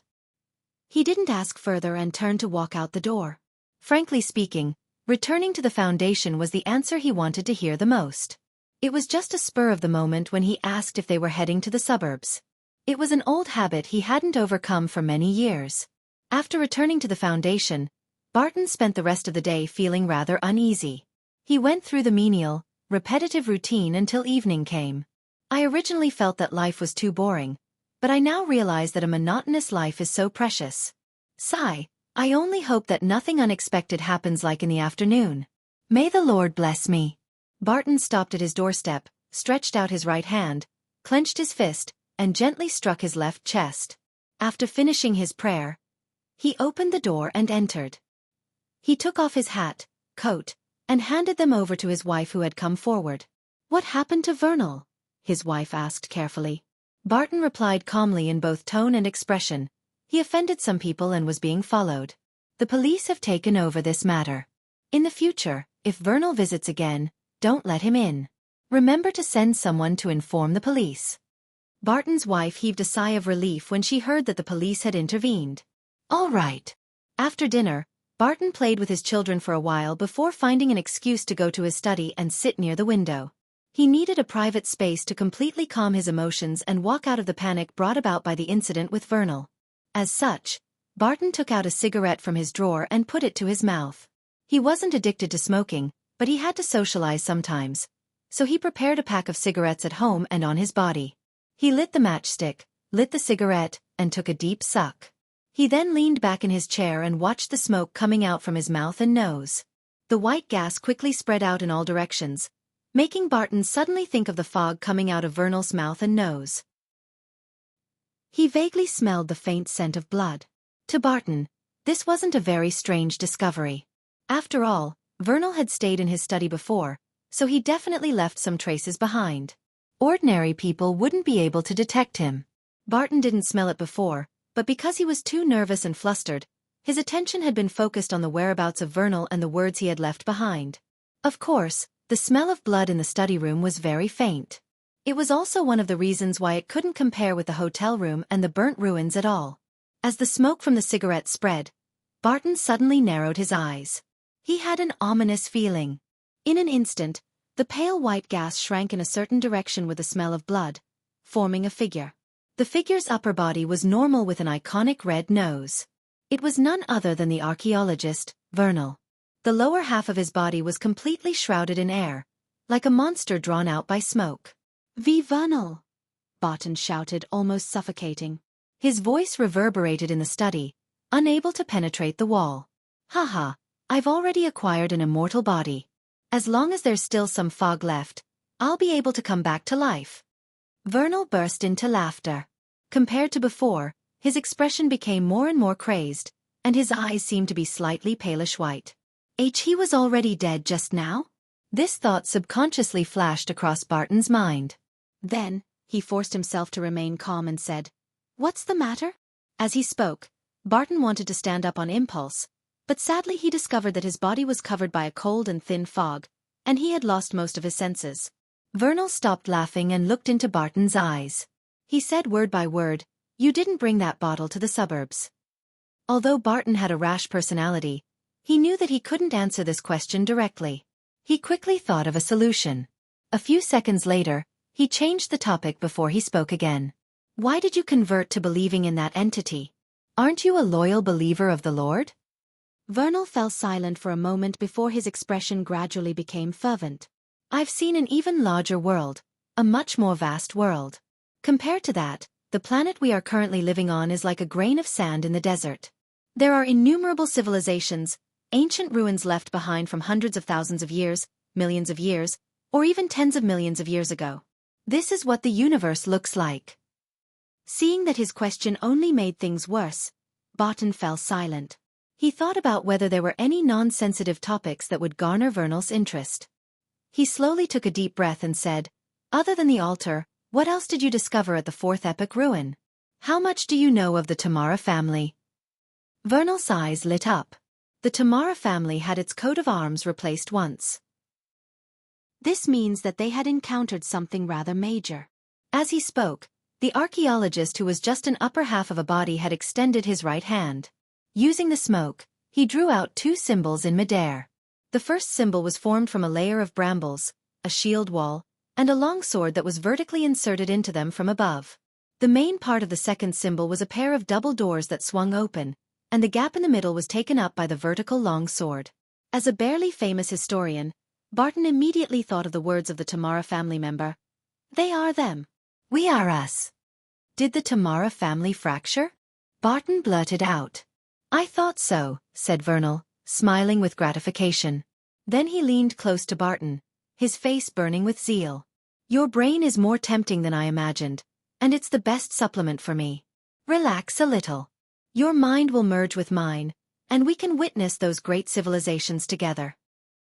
He didn't ask further and turned to walk out the door. Frankly speaking, returning to the Foundation was the answer he wanted to hear the most. It was just a spur of the moment when he asked if they were heading to the suburbs. It was an old habit he hadn't overcome for many years. After returning to the Foundation, Barton spent the rest of the day feeling rather uneasy. He went through the menial, repetitive routine until evening came. "I originally felt that life was too boring, but I now realize that a monotonous life is so precious. Sigh, I only hope that nothing unexpected happens like in the afternoon. May the Lord bless me." Barton stopped at his doorstep, stretched out his right hand, clenched his fist, and gently struck his left chest. After finishing his prayer, He opened the door and entered. He took off his hat, coat, and handed them over to his wife who had come forward. "What happened to Vernal?" his wife asked carefully. Barton replied calmly in both tone and expression. "He offended some people and was being followed. The police have taken over this matter. In the future, if Vernal visits again, don't let him in. Remember to send someone to inform the police." Barton's wife heaved a sigh of relief when she heard that the police had intervened. "All right." After dinner, Barton played with his children for a while before finding an excuse to go to his study and sit near the window. He needed a private space to completely calm his emotions and walk out of the panic brought about by the incident with Vernal. As such, Barton took out a cigarette from his drawer and put it to his mouth. He wasn't addicted to smoking, but he had to socialize sometimes, so he prepared a pack of cigarettes at home and on his body. He lit the matchstick, lit the cigarette, and took a deep suck. He then leaned back in his chair and watched the smoke coming out from his mouth and nose. The white gas quickly spread out in all directions, making Barton suddenly think of the fog coming out of Vernal's mouth and nose. He vaguely smelled the faint scent of blood. To Barton, this wasn't a very strange discovery. After all, Vernal had stayed in his study before, so he definitely left some traces behind. Ordinary people wouldn't be able to detect him. Barton didn't smell it before, but because he was too nervous and flustered, his attention had been focused on the whereabouts of Vernal and the words he had left behind. Of course, the smell of blood in the study room was very faint. It was also one of the reasons why it couldn't compare with the hotel room and the burnt ruins at all. As the smoke from the cigarette spread, Barton suddenly narrowed his eyes. He had an ominous feeling. In an instant, the pale white gas shrank in a certain direction with the smell of blood, forming a figure. The figure's upper body was normal with an iconic red nose. It was none other than the archaeologist, Vernal. The lower half of his body was completely shrouded in air, like a monster drawn out by smoke. "Vive Vernal!" Barton shouted, almost suffocating. His voice reverberated in the study, unable to penetrate the wall. "Haha, I've already acquired an immortal body. As long as there's still some fog left, I'll be able to come back to life." Vernal burst into laughter. Compared to before, his expression became more and more crazed, and his eyes seemed to be slightly palish white. He was already dead just now? This thought subconsciously flashed across Barton's mind. Then, he forced himself to remain calm and said, "What's the matter?" As he spoke, Barton wanted to stand up on impulse, but sadly he discovered that his body was covered by a cold and thin fog, and he had lost most of his senses. Vernal stopped laughing and looked into Barton's eyes. He said word by word, "You didn't bring that bottle to the suburbs." Although Barton had a rash personality, he knew that he couldn't answer this question directly. He quickly thought of a solution. A few seconds later, he changed the topic before he spoke again. "Why did you convert to believing in that entity? Aren't you a loyal believer of the Lord?" Vernal fell silent for a moment before his expression gradually became fervent. "I've seen an even larger world, a much more vast world. Compared to that, the planet we are currently living on is like a grain of sand in the desert. There are innumerable civilizations, ancient ruins left behind from hundreds of thousands of years, millions of years, or even tens of millions of years ago. This is what the universe looks like." Seeing that his question only made things worse, Barton fell silent. He thought about whether there were any non-sensitive topics that would garner Vernal's interest. He slowly took a deep breath and said, "Other than the altar, what else did you discover at the fourth epoch ruin? How much do you know of the Tamara family?" Vernal's eyes lit up. The Tamara family had its coat of arms replaced once. This means that they had encountered something rather major. As he spoke, the archaeologist who was just an upper half of a body had extended his right hand. Using the smoke, he drew out two symbols in midair. The first symbol was formed from a layer of brambles, a shield wall, and a long sword that was vertically inserted into them from above. The main part of the second symbol was a pair of double doors that swung open, and the gap in the middle was taken up by the vertical long sword. As a barely famous historian, Barton immediately thought of the words of the Tamara family member. "They are them. We are us." Did the Tamara family fracture? Barton blurted out. "I thought so," said Vernal, smiling with gratification. Then he leaned close to Barton, his face burning with zeal. "Your brain is more tempting than I imagined, and it's the best supplement for me. Relax a little. Your mind will merge with mine, and we can witness those great civilizations together.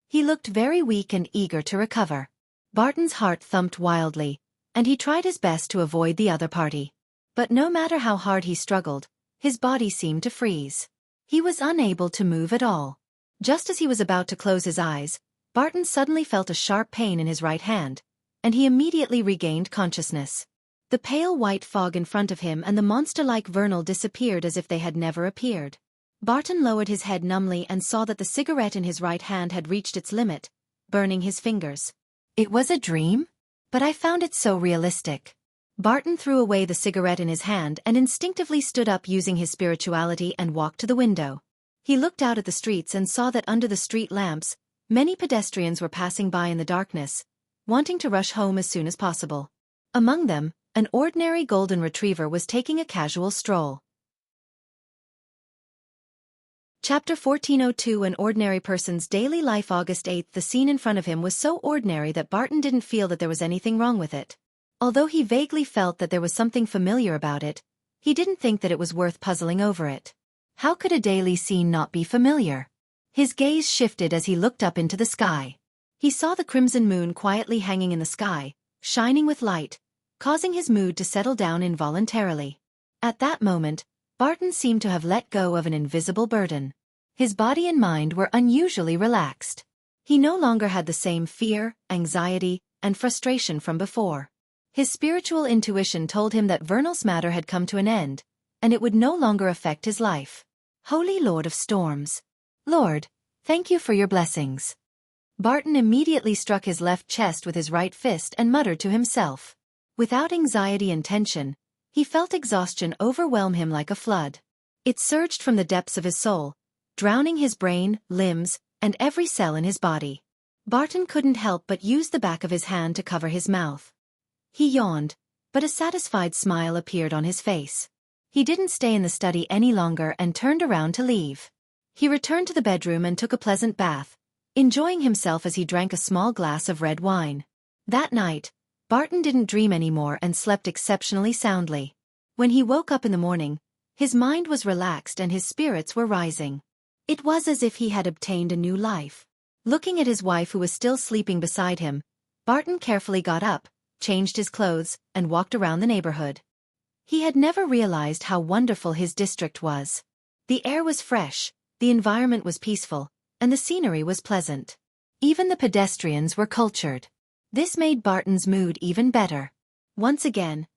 He looked very weak and eager to recover. Barton's heart thumped wildly, and he tried his best to avoid the other party. But no matter how hard he struggled, his body seemed to freeze. He was unable to move at all. Just as he was about to close his eyes, Barton suddenly felt a sharp pain in his right hand, and he immediately regained consciousness. The pale white fog in front of him and the monster-like Vernal disappeared as if they had never appeared. Barton lowered his head numbly and saw that the cigarette in his right hand had reached its limit, burning his fingers. It was a dream? But I found it so realistic. Barton threw away the cigarette in his hand and instinctively stood up using his spirituality and walked to the window. He looked out at the streets and saw that under the street lamps, many pedestrians were passing by in the darkness, wanting to rush home as soon as possible. Among them, an ordinary golden retriever was taking a casual stroll. Chapter 1402 An Ordinary Person's Daily Life August 8. The scene in front of him was so ordinary that Barton didn't feel that there was anything wrong with it. Although he vaguely felt that there was something familiar about it, he didn't think that it was worth puzzling over it. How could a daily scene not be familiar? His gaze shifted as he looked up into the sky. He saw the crimson moon quietly hanging in the sky, shining with light, causing his mood to settle down involuntarily. At that moment, Barton seemed to have let go of an invisible burden. His body and mind were unusually relaxed. He no longer had the same fear, anxiety, and frustration from before. His spiritual intuition told him that Vernal's matter had come to an end, and it would no longer affect his life. Holy Lord of Storms. Lord, thank you for your blessings. Barton immediately struck his left chest with his right fist and muttered to himself. Without anxiety and tension, he felt exhaustion overwhelm him like a flood. It surged from the depths of his soul, drowning his brain, limbs, and every cell in his body. Barton couldn't help but use the back of his hand to cover his mouth. He yawned, but a satisfied smile appeared on his face. He didn't stay in the study any longer and turned around to leave. He returned to the bedroom and took a pleasant bath, enjoying himself as he drank a small glass of red wine. That night, Barton didn't dream anymore and slept exceptionally soundly. When he woke up in the morning, his mind was relaxed and his spirits were rising. It was as if he had obtained a new life. Looking at his wife who was still sleeping beside him, Barton carefully got up, changed his clothes, and walked around the neighborhood. He had never realized how wonderful his district was. The air was fresh, the environment was peaceful, and the scenery was pleasant. Even the pedestrians were cultured. This made Barton's mood even better. Once again,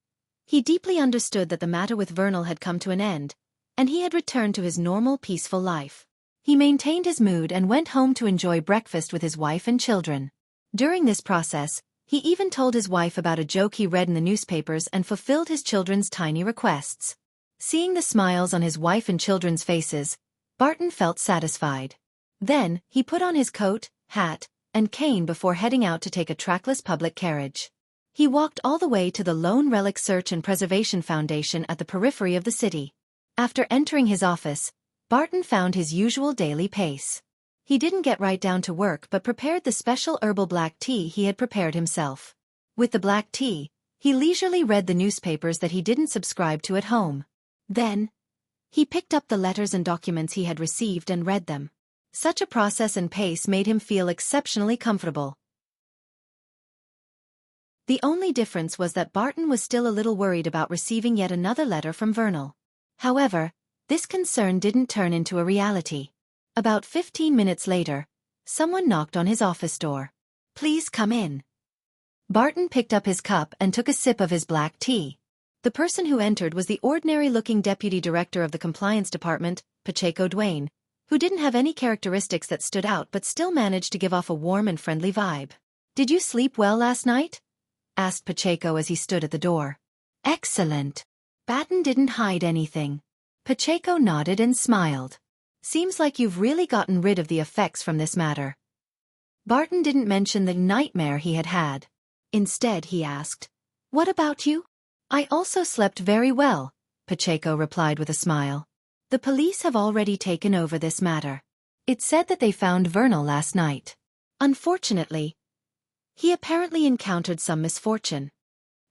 he deeply understood that the matter with Vernal had come to an end, and he had returned to his normal peaceful life. He maintained his mood and went home to enjoy breakfast with his wife and children. During this process, he even told his wife about a joke he read in the newspapers and fulfilled his children's tiny requests. Seeing the smiles on his wife and children's faces, Barton felt satisfied. Then, he put on his coat, hat, and cane before heading out to take a trackless public carriage. He walked all the way to the Lone Relic Search and Preservation Foundation at the periphery of the city. After entering his office, Barton found his usual daily pace. He didn't get right down to work but prepared the special herbal black tea he had prepared himself. With the black tea, he leisurely read the newspapers that he didn't subscribe to at home. Then, he picked up the letters and documents he had received and read them. Such a process and pace made him feel exceptionally comfortable. The only difference was that Barton was still a little worried about receiving yet another letter from Vernal. However, this concern didn't turn into a reality. About 15 minutes later, someone knocked on his office door. "Please come in." Barton picked up his cup and took a sip of his black tea. The person who entered was the ordinary-looking deputy director of the compliance department, Pacheco Duane, who didn't have any characteristics that stood out but still managed to give off a warm and friendly vibe. "Did you sleep well last night?" asked Pacheco as he stood at the door. "Excellent." Barton didn't hide anything. Pacheco nodded and smiled. "Seems like you've really gotten rid of the effects from this matter." Barton didn't mention the nightmare he had had. Instead he asked, "What about you?" "I also slept very well," Pacheco replied with a smile. "The police have already taken over this matter. It's said that they found Vernal last night. Unfortunately, he apparently encountered some misfortune.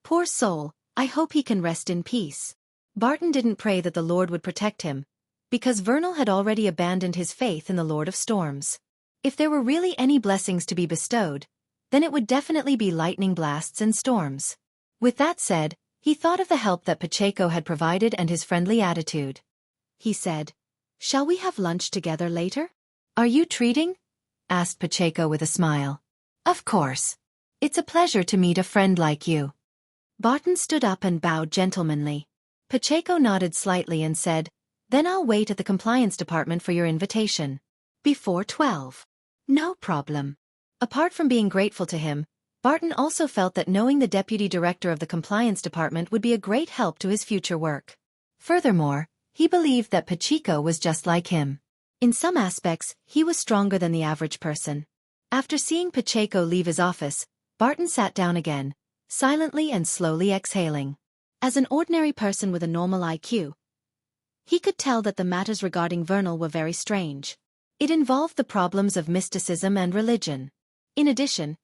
Poor soul, I hope he can rest in peace." Barton didn't pray that the Lord would protect him, because Vernal had already abandoned his faith in the Lord of Storms. If there were really any blessings to be bestowed, then it would definitely be lightning blasts and storms. With that said, he thought of the help that Pacheco had provided and his friendly attitude. He said, "Shall we have lunch together later?" "Are you treating?" asked Pacheco with a smile. "Of course. It's a pleasure to meet a friend like you." Barton stood up and bowed gentlemanly. Pacheco nodded slightly and said, "Then I'll wait at the compliance department for your invitation. Before 12. No problem." Apart from being grateful to him, Barton also felt that knowing the deputy director of the compliance department would be a great help to his future work. Furthermore, he believed that Pacheco was just like him. In some aspects, he was stronger than the average person. After seeing Pacheco leave his office, Barton sat down again, silently and slowly exhaling. As an ordinary person with a normal IQ, he could tell that the matters regarding Vernal were very strange. It involved the problems of mysticism and religion. In addition,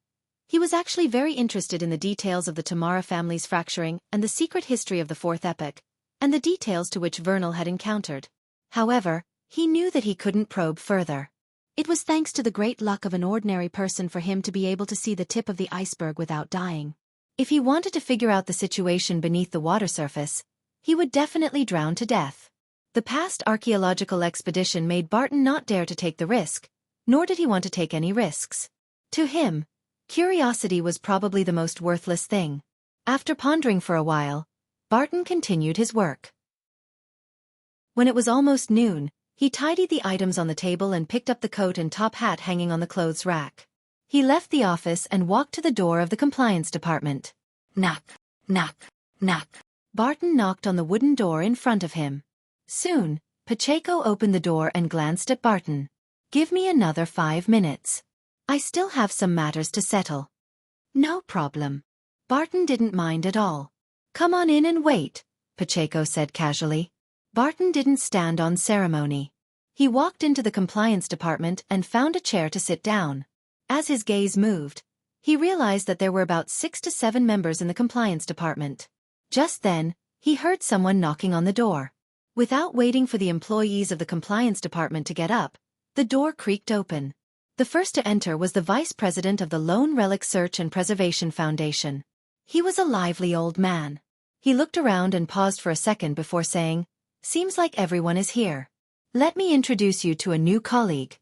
he was actually very interested in the details of the Tamara family's fracturing and the secret history of the Fourth Epoch, and the details to which Vernal had encountered. However, he knew that he couldn't probe further. It was thanks to the great luck of an ordinary person for him to be able to see the tip of the iceberg without dying. If he wanted to figure out the situation beneath the water surface, he would definitely drown to death. The past archaeological expedition made Barton not dare to take the risk, nor did he want to take any risks. To him, curiosity was probably the most worthless thing. After pondering for a while, Barton continued his work. When it was almost noon, he tidied the items on the table and picked up the coat and top hat hanging on the clothes rack. He left the office and walked to the door of the compliance department. Knock, knock, knock. Barton knocked on the wooden door in front of him. Soon, Pacheco opened the door and glanced at Barton. "Give me another 5 minutes. I still have some matters to settle." "No problem." Barton didn't mind at all. "Come on in and wait," Pacheco said casually. Barton didn't stand on ceremony. He walked into the compliance department and found a chair to sit down. As his gaze moved, he realized that there were about 6 to 7 members in the compliance department. Just then, he heard someone knocking on the door. Without waiting for the employees of the compliance department to get up, the door creaked open. The first to enter was the vice president of the Lone Relic Search and Preservation Foundation. He was a lively old man. He looked around and paused for a second before saying, "Seems like everyone is here. Let me introduce you to a new colleague."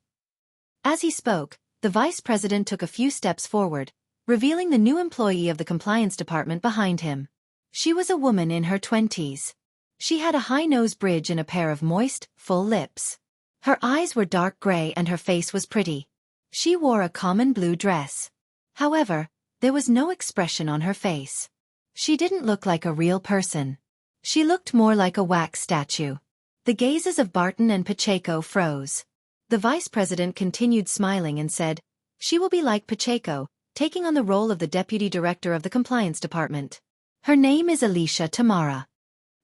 As he spoke, the vice president took a few steps forward, revealing the new employee of the compliance department behind him. She was a woman in her 20s. She had a high nose bridge and a pair of moist, full lips. Her eyes were dark gray and her face was pretty. She wore a common blue dress. However, there was no expression on her face. She didn't look like a real person. She looked more like a wax statue. The gazes of Barton and Pacheco froze. The vice president continued smiling and said, "She will be like Pacheco, taking on the role of the deputy director of the compliance department. Her name is Alicia Tamara."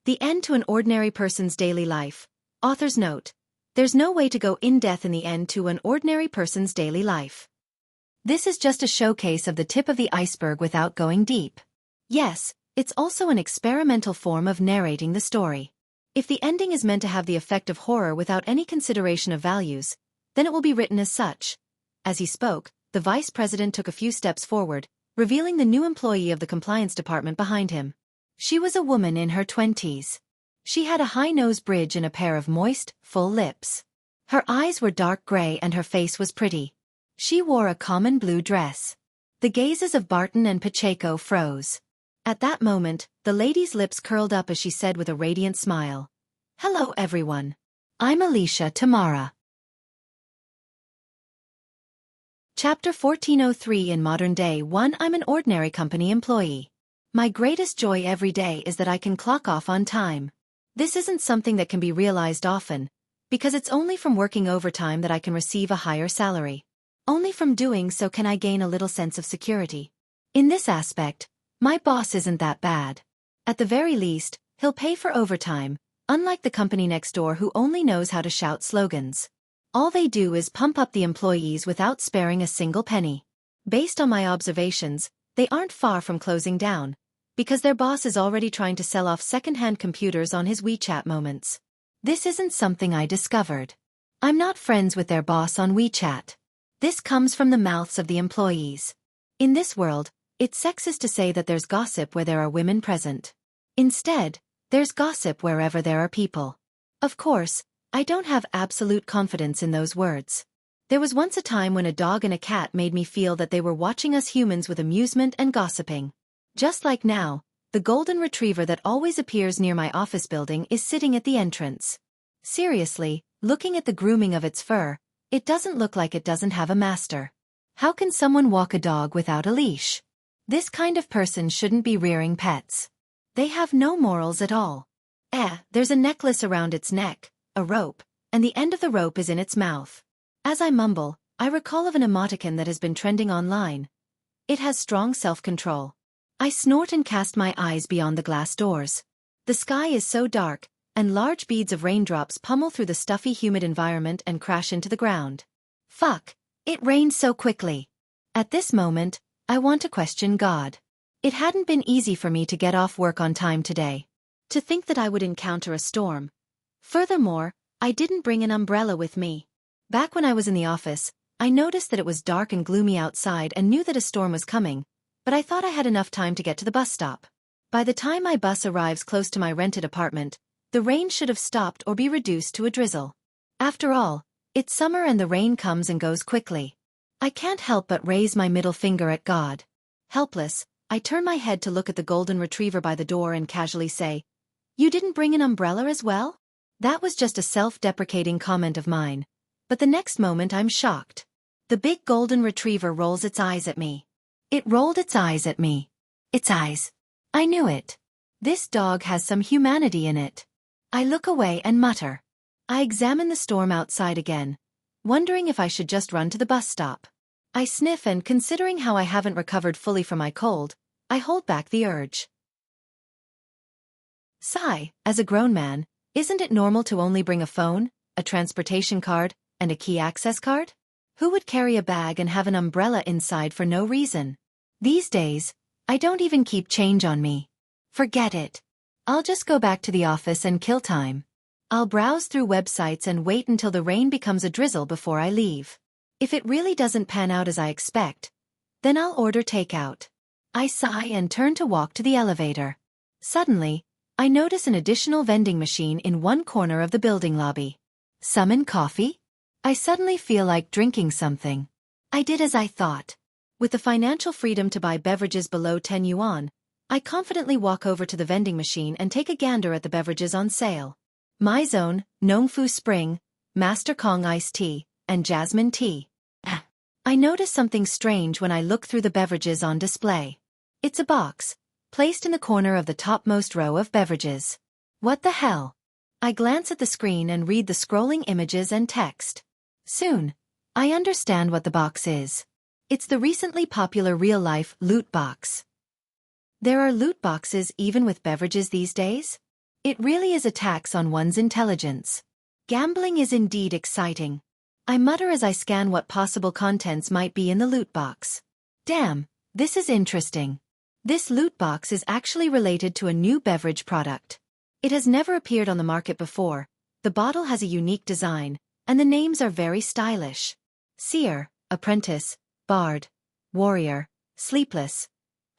The end to an ordinary person's daily life. Author's note: there's no way to go in-depth in the end to an ordinary person's daily life. This is just a showcase of the tip of the iceberg without going deep. Yes, it's also an experimental form of narrating the story. If the ending is meant to have the effect of horror without any consideration of values, then it will be written as such. As he spoke, the vice president took a few steps forward, revealing the new employee of the compliance department behind him. She was a woman in her 20s. She had a high nose bridge and a pair of moist, full lips. Her eyes were dark gray and her face was pretty. She wore a common blue dress. The gazes of Barton and Pacheco froze. At that moment, the lady's lips curled up as she said with a radiant smile, "Hello everyone. I'm Alicia Tamara." Chapter 1403 In Modern Day 1 I'm an ordinary company employee. My greatest joy every day is that I can clock off on time. This isn't something that can be realized often, because it's only from working overtime that I can receive a higher salary. Only from doing so can I gain a little sense of security. In this aspect, my boss isn't that bad. At the very least, he'll pay for overtime, unlike the company next door who only knows how to shout slogans. All they do is pump up the employees without sparing a single penny. Based on my observations, they aren't far from closing down, because their boss is already trying to sell off second-hand computers on his WeChat moments. This isn't something I discovered. I'm not friends with their boss on WeChat. This comes from the mouths of the employees. In this world, it's sexist to say that there's gossip where there are women present. Instead, there's gossip wherever there are people. Of course, I don't have absolute confidence in those words. There was once a time when a dog and a cat made me feel that they were watching us humans with amusement and gossiping. Just like now, the golden retriever that always appears near my office building is sitting at the entrance. Seriously, looking at the grooming of its fur, it doesn't look like it doesn't have a master. How can someone walk a dog without a leash? This kind of person shouldn't be rearing pets. They have no morals at all. There's a necklace around its neck, a rope, and the end of the rope is in its mouth. As I mumble, I recall of an emoticon that has been trending online. It has strong self-control. I snort and cast my eyes beyond the glass doors. The sky is so dark, and large beads of raindrops pummel through the stuffy humid environment and crash into the ground. Fuck, it rained so quickly. At this moment, I want to question God. It hadn't been easy for me to get off work on time today. To think that I would encounter a storm. Furthermore, I didn't bring an umbrella with me. Back when I was in the office, I noticed that it was dark and gloomy outside and knew that a storm was coming, but I thought I had enough time to get to the bus stop. By the time my bus arrives close to my rented apartment, the rain should have stopped or be reduced to a drizzle. After all, it's summer and the rain comes and goes quickly. I can't help but raise my middle finger at God. Helpless, I turn my head to look at the golden retriever by the door and casually say, "You didn't bring an umbrella as well?" That was just a self-deprecating comment of mine. But the next moment I'm shocked. The big golden retriever rolls its eyes at me. It rolled its eyes at me. Its eyes. I knew it. This dog has some humanity in it. I look away and mutter. I examine the storm outside again, wondering if I should just run to the bus stop. I sniff and, considering how I haven't recovered fully from my cold, I hold back the urge. Sigh, as a grown man, isn't it normal to only bring a phone, a transportation card, and a key access card? Who would carry a bag and have an umbrella inside for no reason? These days, I don't even keep change on me. Forget it. I'll just go back to the office and kill time. I'll browse through websites and wait until the rain becomes a drizzle before I leave. If it really doesn't pan out as I expect, then I'll order takeout. I sigh and turn to walk to the elevator. Suddenly, I notice an additional vending machine in one corner of the building lobby. Summon coffee? I suddenly feel like drinking something. I did as I thought. With the financial freedom to buy beverages below 10 yuan, I confidently walk over to the vending machine and take a gander at the beverages on sale. My Zone, Nongfu Spring, Master Kong Iced Tea, and Jasmine Tea. I notice something strange when I look through the beverages on display. It's a box, placed in the corner of the topmost row of beverages. What the hell? I glance at the screen and read the scrolling images and text. Soon, I understand what the box is. It's the recently popular real-life loot box. There are loot boxes even with beverages these days? It really is a tax on one's intelligence. Gambling is indeed exciting. I mutter as I scan what possible contents might be in the loot box. Damn, this is interesting. This loot box is actually related to a new beverage product. It has never appeared on the market before, the bottle has a unique design, and the names are very stylish. Seer, Apprentice, Bard, Warrior, Sleepless.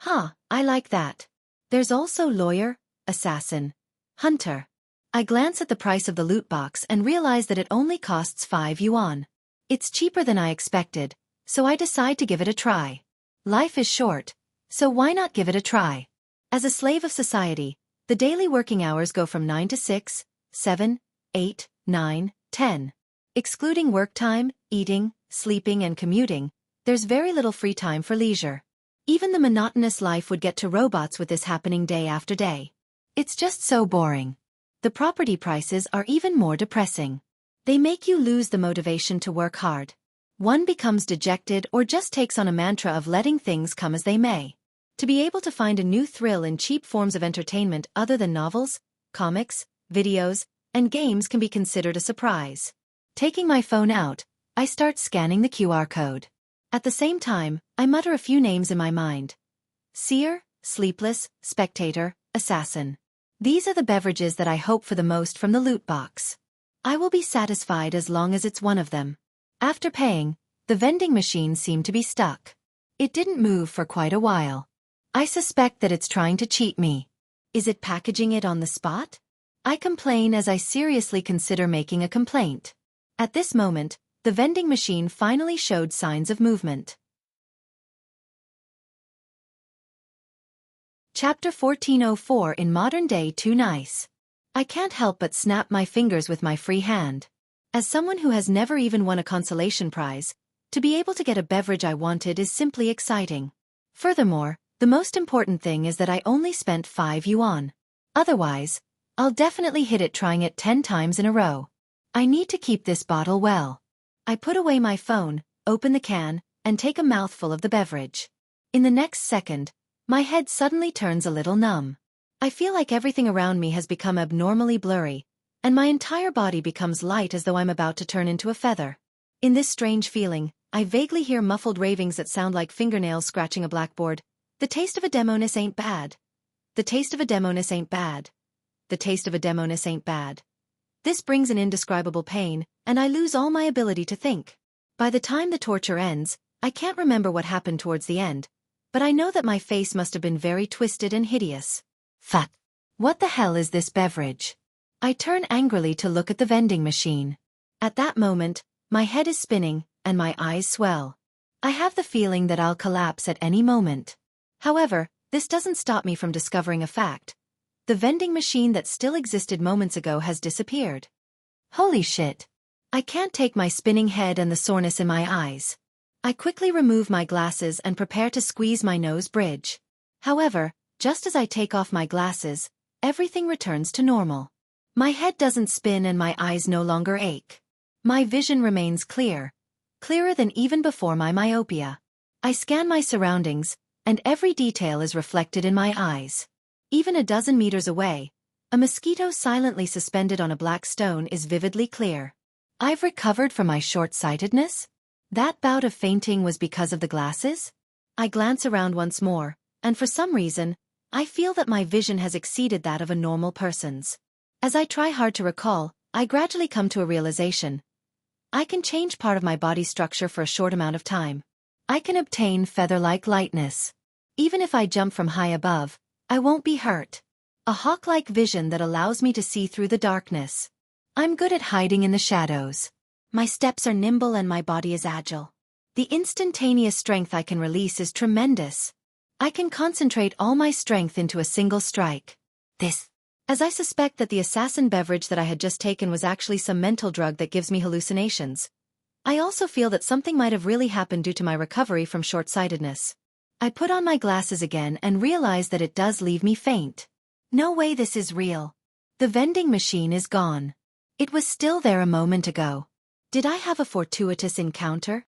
I like that. There's also Lawyer, Assassin, Hunter. I glance at the price of the loot box and realize that it only costs 5 yuan. It's cheaper than I expected, so I decide to give it a try. Life is short, so why not give it a try? As a slave of society, the daily working hours go from 9 to 6, 7, 8, 9, 10. Excluding work time, eating, sleeping and commuting, there's very little free time for leisure. Even the monotonous life would get to robots with this happening day after day. It's just so boring. The property prices are even more depressing. They make you lose the motivation to work hard. One becomes dejected or just takes on a mantra of letting things come as they may. To be able to find a new thrill in cheap forms of entertainment other than novels, comics, videos, and games can be considered a surprise. Taking my phone out, I start scanning the QR code. At the same time, I mutter a few names in my mind. Seer, Sleepless, Spectator, Assassin. These are the beverages that I hope for the most from the loot box. I will be satisfied as long as it's one of them. After paying, the vending machine seemed to be stuck. It didn't move for quite a while. I suspect that it's trying to cheat me. Is it packaging it on the spot? I complain as I seriously consider making a complaint. At this moment, the vending machine finally showed signs of movement. Chapter 1404 In Modern Day Too Nice. I can't help but snap my fingers with my free hand. As someone who has never even won a consolation prize, to be able to get a beverage I wanted is simply exciting. Furthermore, the most important thing is that I only spent 5 yuan. Otherwise, I'll definitely hit it trying it 10 times in a row. I need to keep this bottle well. I put away my phone, open the can, and take a mouthful of the beverage. In the next second, my head suddenly turns a little numb. I feel like everything around me has become abnormally blurry, and my entire body becomes light as though I'm about to turn into a feather. In this strange feeling, I vaguely hear muffled ravings that sound like fingernails scratching a blackboard. The taste of a demoness ain't bad. The taste of a demoness ain't bad. The taste of a demoness ain't bad. This brings an indescribable pain, and I lose all my ability to think. By the time the torture ends, I can't remember what happened towards the end, but I know that my face must have been very twisted and hideous. Fuck. What the hell is this beverage? I turn angrily to look at the vending machine. At that moment, my head is spinning, and my eyes swell. I have the feeling that I'll collapse at any moment. However, this doesn't stop me from discovering a fact. The vending machine that still existed moments ago has disappeared. Holy shit. I can't take my spinning head and the soreness in my eyes. I quickly remove my glasses and prepare to squeeze my nose bridge. However, just as I take off my glasses, everything returns to normal. My head doesn't spin and my eyes no longer ache. My vision remains clear, clearer than even before my myopia. I scan my surroundings, and every detail is reflected in my eyes. Even a dozen meters away, a mosquito silently suspended on a black stone is vividly clear. I've recovered from my short-sightedness? That bout of fainting was because of the glasses? I glance around once more, and for some reason, I feel that my vision has exceeded that of a normal person's. As I try hard to recall, I gradually come to a realization. I can change part of my body structure for a short amount of time. I can obtain feather-like lightness. Even if I jump from high above, I won't be hurt. A hawk-like vision that allows me to see through the darkness. I'm good at hiding in the shadows. My steps are nimble and my body is agile. The instantaneous strength I can release is tremendous. I can concentrate all my strength into a single strike. As I suspect that the assassin beverage that I had just taken was actually some mental drug that gives me hallucinations. I also feel that something might have really happened due to my recovery from short-sightedness. I put on my glasses again and realize that it does leave me faint. No way this is real. The vending machine is gone. It was still there a moment ago. Did I have a fortuitous encounter?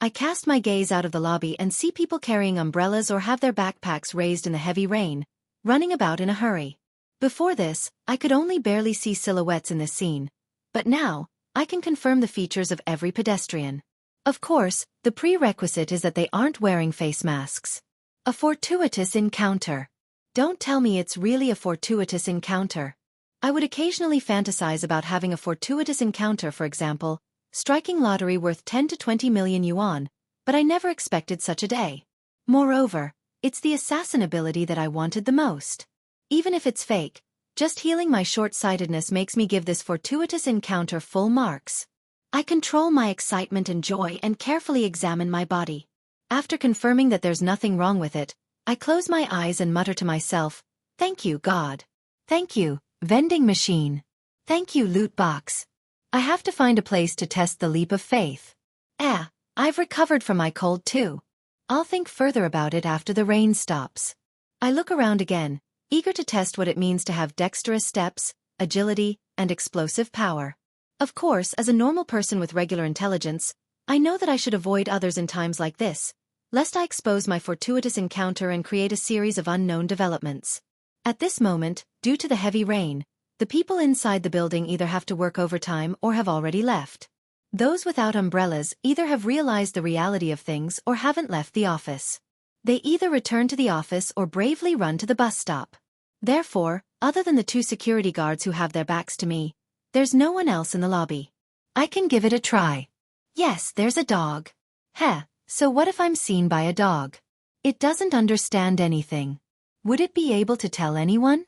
I cast my gaze out of the lobby and see people carrying umbrellas or have their backpacks raised in the heavy rain, running about in a hurry. Before this, I could only barely see silhouettes in this scene, but now, I can confirm the features of every pedestrian. Of course, the prerequisite is that they aren't wearing face masks. A fortuitous encounter. Don't tell me it's really a fortuitous encounter. I would occasionally fantasize about having a fortuitous encounter, for example, striking lottery worth 10 to 20 million yuan, but I never expected such a day. Moreover, it's the assassin ability that I wanted the most. Even if it's fake, just healing my short-sightedness makes me give this fortuitous encounter full marks. I control my excitement and joy and carefully examine my body. After confirming that there's nothing wrong with it, I close my eyes and mutter to myself, "Thank you, God. Thank you, vending machine. Thank you, loot box." I have to find a place to test the leap of faith. I've recovered from my cold too. I'll think further about it after the rain stops. I look around again, eager to test what it means to have dexterous steps, agility, and explosive power. Of course, as a normal person with regular intelligence, I know that I should avoid others in times like this, lest I expose my fortuitous encounter and create a series of unknown developments. At this moment, due to the heavy rain, the people inside the building either have to work overtime or have already left. Those without umbrellas either have realized the reality of things or haven't left the office. They either return to the office or bravely run to the bus stop. Therefore, other than the 2 security guards who have their backs to me, there's no one else in the lobby. I can give it a try. Yes, there's a dog. Heh, so what if I'm seen by a dog? It doesn't understand anything. Would it be able to tell anyone?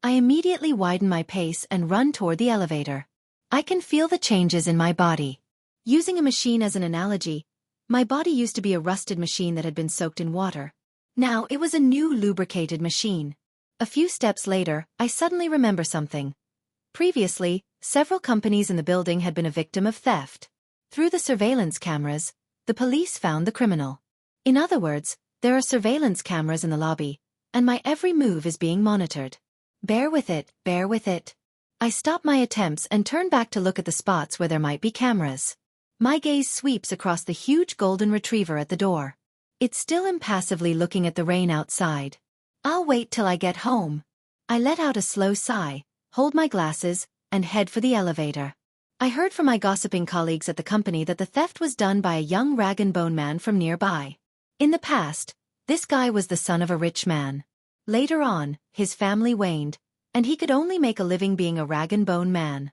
I immediately widen my pace and run toward the elevator. I can feel the changes in my body. Using a machine as an analogy, my body used to be a rusted machine that had been soaked in water. Now it was a new lubricated machine. A few steps later, I suddenly remember something. Previously, several companies in the building had been a victim of theft. Through the surveillance cameras, the police found the criminal. In other words, there are surveillance cameras in the lobby, and my every move is being monitored. Bear with it, bear with it. I stop my attempts and turn back to look at the spots where there might be cameras. My gaze sweeps across the huge golden retriever at the door. It's still impassively looking at the rain outside. I'll wait till I get home. I let out a slow sigh, hold my glasses, and head for the elevator. I heard from my gossiping colleagues at the company that the theft was done by a young rag-and-bone man from nearby. In the past, this guy was the son of a rich man. Later on, his family waned, and he could only make a living being a rag-and-bone man.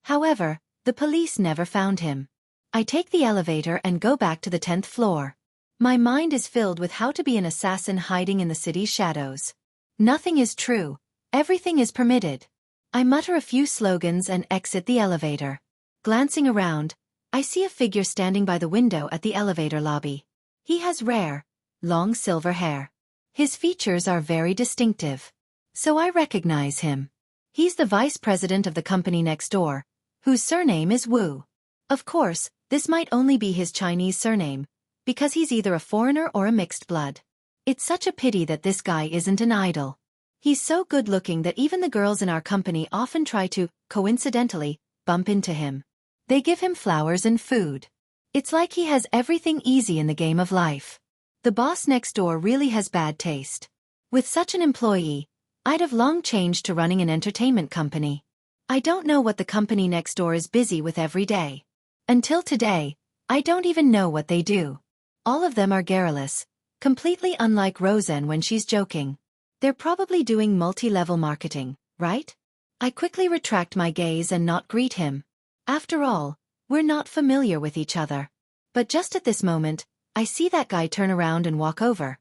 However, the police never found him. I take the elevator and go back to the 10th floor. My mind is filled with how to be an assassin hiding in the city's shadows. Nothing is true. Everything is permitted. I mutter a few slogans and exit the elevator. Glancing around, I see a figure standing by the window at the elevator lobby. He has rare, long silver hair. His features are very distinctive. So I recognize him. He's the vice president of the company next door, whose surname is Wu. Of course, this might only be his Chinese surname, because he's either a foreigner or a mixed blood. It's such a pity that this guy isn't an idol. He's so good-looking that even the girls in our company often try to, coincidentally, bump into him. They give him flowers and food. It's like he has everything easy in the game of life. The boss next door really has bad taste. With such an employee, I'd have long changed to running an entertainment company. I don't know what the company next door is busy with every day. Until today, I don't even know what they do. All of them are garrulous, completely unlike Roseanne when she's joking. They're probably doing multi-level marketing, right? I quickly retract my gaze and not greet him. After all, we're not familiar with each other. But just at this moment, I see that guy turn around and walk over.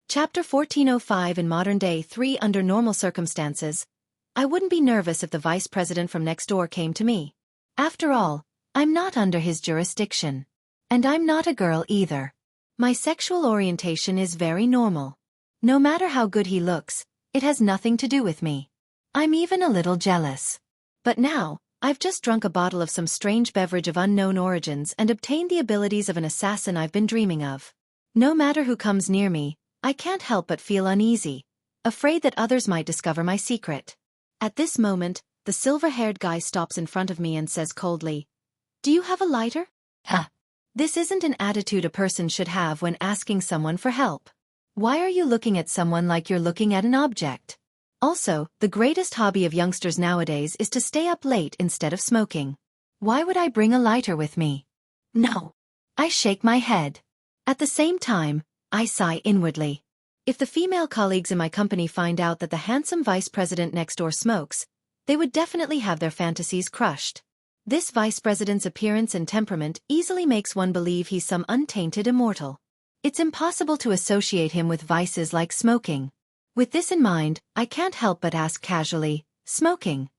Chapter 1405 in modern day 3 Under normal circumstances, I wouldn't be nervous if the vice president from next door came to me. After all, I'm not under his jurisdiction. And I'm not a girl either. My sexual orientation is very normal. No matter how good he looks, it has nothing to do with me. I'm even a little jealous. But now, I've just drunk a bottle of some strange beverage of unknown origins and obtained the abilities of an assassin I've been dreaming of. No matter who comes near me, I can't help but feel uneasy, afraid that others might discover my secret. At this moment, the silver-haired guy stops in front of me and says coldly, "Do you have a lighter?" This isn't an attitude a person should have when asking someone for help. Why are you looking at someone like you're looking at an object? Also, the greatest hobby of youngsters nowadays is to stay up late instead of smoking. Why would I bring a lighter with me? No. I shake my head. At the same time, I sigh inwardly. If the female colleagues in my company find out that the handsome vice president next door smokes, they would definitely have their fantasies crushed. This vice president's appearance and temperament easily makes one believe he's some untainted immortal. It's impossible to associate him with vices like smoking. With this in mind, I can't help but ask casually, "Smoking?"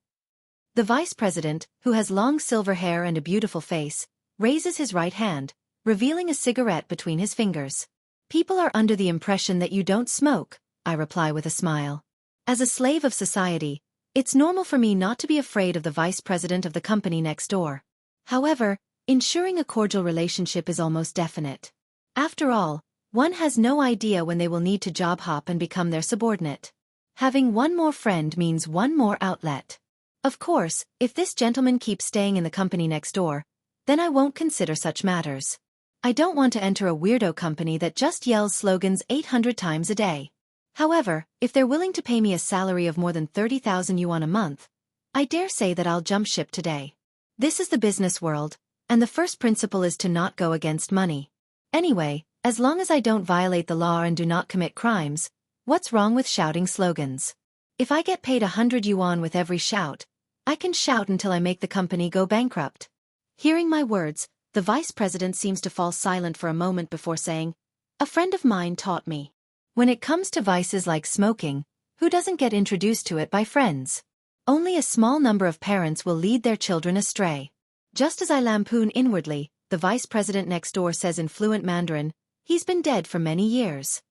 The vice president, who has long silver hair and a beautiful face, raises his right hand, revealing a cigarette between his fingers. "People are under the impression that you don't smoke," I reply with a smile. As a slave of society, it's normal for me not to be afraid of the vice president of the company next door. However, ensuring a cordial relationship is almost definite. After all, one has no idea when they will need to job hop and become their subordinate. Having one more friend means one more outlet. Of course, if this gentleman keeps staying in the company next door, then I won't consider such matters. I don't want to enter a weirdo company that just yells slogans 800 times a day. However, if they're willing to pay me a salary of more than 30,000 yuan a month, I dare say that I'll jump ship today. This is the business world, And the first principle is to not go against money. Anyway, as long as I don't violate the law and do not commit crimes, what's wrong with shouting slogans? If I get paid 100 yuan with every shout, I can shout until I make the company go bankrupt. Hearing my words, the vice president seems to fall silent for a moment before saying, "A friend of mine taught me. When it comes to vices like smoking, who doesn't get introduced to it by friends? Only a small number of parents will lead their children astray." Just as I lampoon inwardly, the vice president next door says in fluent Mandarin, "He's been dead for many years."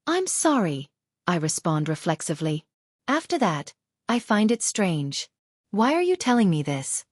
"I'm sorry," I respond reflexively. After that, I find it strange. Why are you telling me this?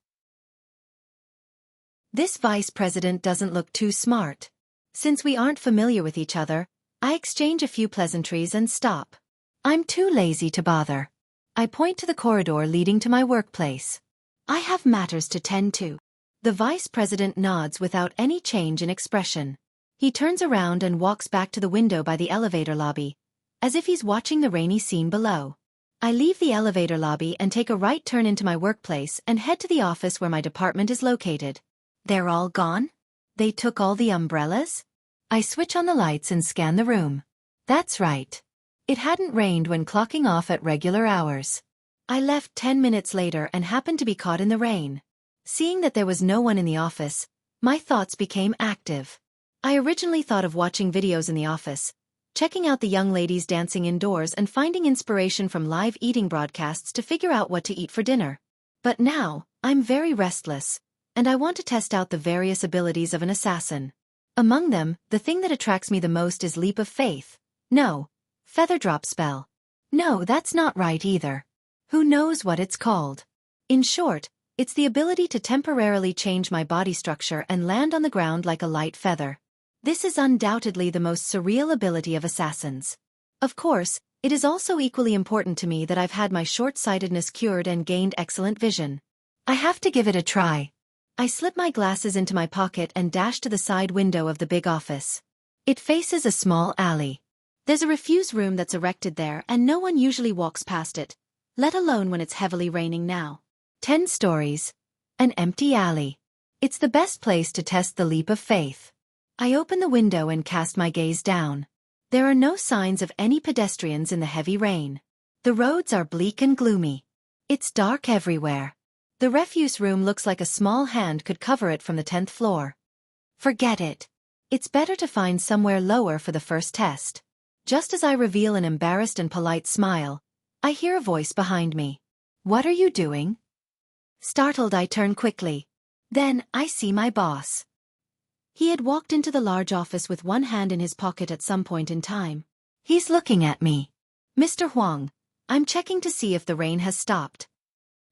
This vice president doesn't look too smart. Since we aren't familiar with each other, I exchange a few pleasantries and stop. I'm too lazy to bother. I point to the corridor leading to my workplace. I have matters to tend to. The vice president nods without any change in expression. He turns around and walks back to the window by the elevator lobby, as if he's watching the rainy scene below. I leave the elevator lobby and take a right turn into my workplace and head to the office where my department is located. They're all gone? They took all the umbrellas? I switch on the lights and scan the room. That's right. It hadn't rained when clocking off at regular hours. I left 10 minutes later and happened to be caught in the rain. Seeing that there was no one in the office, my thoughts became active. I originally thought of watching videos in the office, checking out the young ladies dancing indoors and finding inspiration from live eating broadcasts to figure out what to eat for dinner. But now, I'm very restless, and I want to test out the various abilities of an assassin. Among them, the thing that attracts me the most is leap of faith. No, feather drop spell. No, that's not right either. Who knows what it's called? In short, it's the ability to temporarily change my body structure and land on the ground like a light feather. This is undoubtedly the most surreal ability of assassins. Of course, it is also equally important to me that I've had my short-sightedness cured and gained excellent vision. I have to give it a try. I slip my glasses into my pocket and dash to the side window of the big office. It faces a small alley. There's a refuse room that's erected there and no one usually walks past it, let alone when it's heavily raining now. 10 stories. An empty alley. It's the best place to test the leap of faith. I open the window and cast my gaze down. There are no signs of any pedestrians in the heavy rain. The roads are bleak and gloomy. It's dark everywhere. The refuse room looks like a small hand could cover it from the 10th floor. Forget it. It's better to find somewhere lower for the first test. Just as I reveal an embarrassed and polite smile, I hear a voice behind me. "What are you doing?" Startled, I turn quickly. Then, I see my boss. He had walked into the large office with one hand in his pocket at some point in time. He's looking at me. "Mr. Huang, I'm checking to see if the rain has stopped."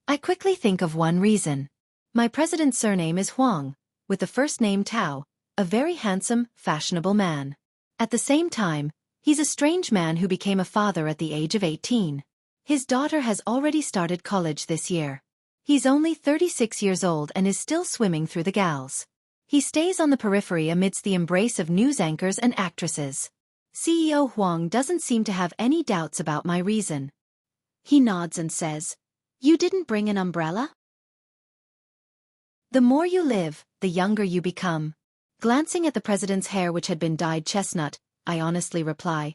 I quickly think of one reason. My president's surname is Huang, with the first name Tao, a very handsome, fashionable man. At the same time, he's a strange man who became a father at the age of 18. His daughter has already started college this year. He's only 36 years old and is still swimming through the gals. He stays on the periphery amidst the embrace of news anchors and actresses. CEO Huang doesn't seem to have any doubts about my reason. He nods and says, "You didn't bring an umbrella?" The more you live, the younger you become. Glancing at the president's hair which had been dyed chestnut, I honestly reply,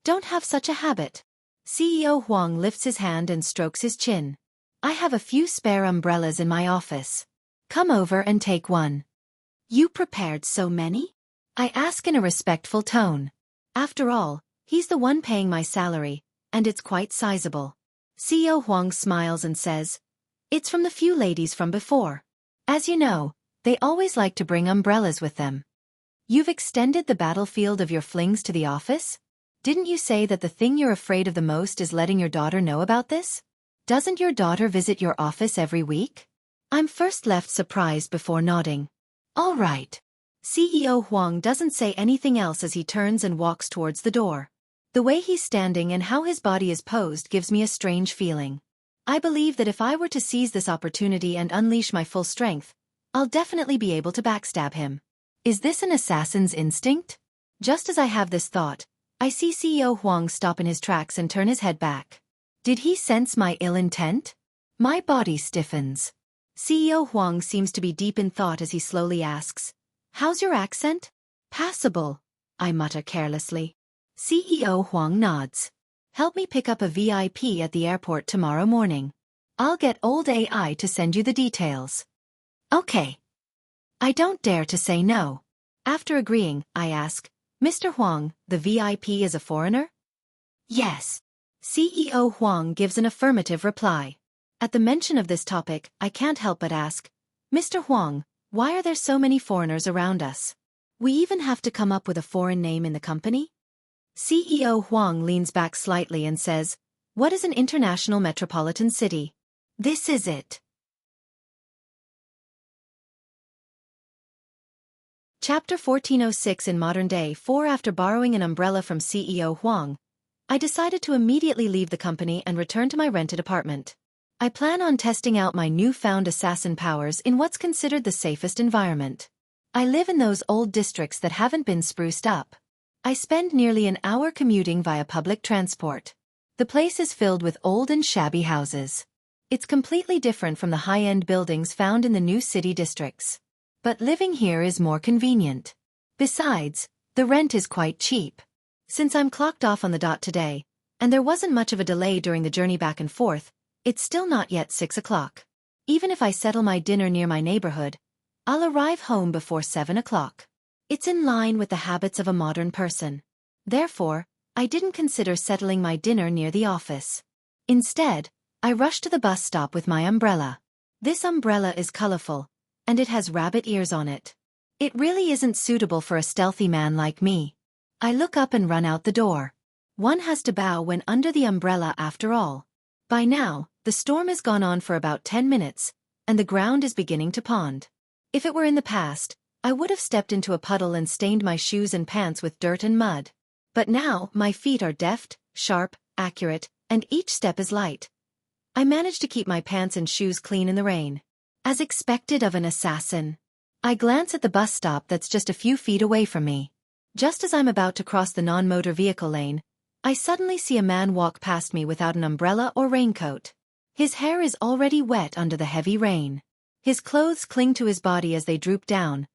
"Don't have such a habit." CEO Huang lifts his hand and strokes his chin. "I have a few spare umbrellas in my office. Come over and take one." "You prepared so many?" I ask in a respectful tone. After all, he's the one paying my salary, and it's quite sizable. CEO Huang smiles and says, "It's from the few ladies from before. As you know, they always like to bring umbrellas with them." "You've extended the battlefield of your flings to the office? Didn't you say that the thing you're afraid of the most is letting your daughter know about this? Doesn't your daughter visit your office every week?" I'm first left surprised before nodding. "All right." CEO Huang doesn't say anything else as he turns and walks towards the door. The way he's standing and how his body is posed gives me a strange feeling. I believe that if I were to seize this opportunity and unleash my full strength, I'll definitely be able to backstab him. Is this an assassin's instinct? Just as I have this thought, I see CEO Huang stop in his tracks and turn his head back. Did he sense my ill intent? My body stiffens. CEO Huang seems to be deep in thought as he slowly asks, "How's your accent?" "Passable," I mutter carelessly. CEO Huang nods. "Help me pick up a VIP at the airport tomorrow morning. I'll get old AI to send you the details." "Okay." I don't dare to say no. After agreeing, I ask, "Mr. Huang, the VIP is a foreigner?" "Yes." CEO Huang gives an affirmative reply. At the mention of this topic, I can't help but ask, "Mr. Huang, why are there so many foreigners around us? We even have to come up with a foreign name in the company?" CEO Huang leans back slightly and says, "What is an international metropolitan city? This is it." Chapter 1406 in modern day 4. After borrowing an umbrella from CEO Huang, I decided to immediately leave the company and return to my rented apartment. I plan on testing out my newfound assassin powers in what's considered the safest environment. I live in those old districts that haven't been spruced up. I spend nearly an hour commuting via public transport. The place is filled with old and shabby houses. It's completely different from the high-end buildings found in the new city districts. But living here is more convenient. Besides, the rent is quite cheap. Since I'm clocked off on the dot today, and there wasn't much of a delay during the journey back and forth, it's still not yet 6 o'clock. Even if I settle my dinner near my neighborhood, I'll arrive home before 7 o'clock. It's in line with the habits of a modern person. Therefore, I didn't consider settling my dinner near the office. Instead, I rushed to the bus stop with my umbrella. This umbrella is colorful, and it has rabbit ears on it. It really isn't suitable for a stealthy man like me. I look up and run out the door. One has to bow when under the umbrella after all. By now, the storm has gone on for about 10 minutes, and the ground is beginning to pond. If it were in the past, I would have stepped into a puddle and stained my shoes and pants with dirt and mud. But now, my feet are deft, sharp, accurate, and each step is light. I manage to keep my pants and shoes clean in the rain. As expected of an assassin. I glance at the bus stop that's just a few feet away from me. Just as I'm about to cross the non-motor vehicle lane, I suddenly see a man walk past me without an umbrella or raincoat. His hair is already wet under the heavy rain. His clothes cling to his body as they droop down,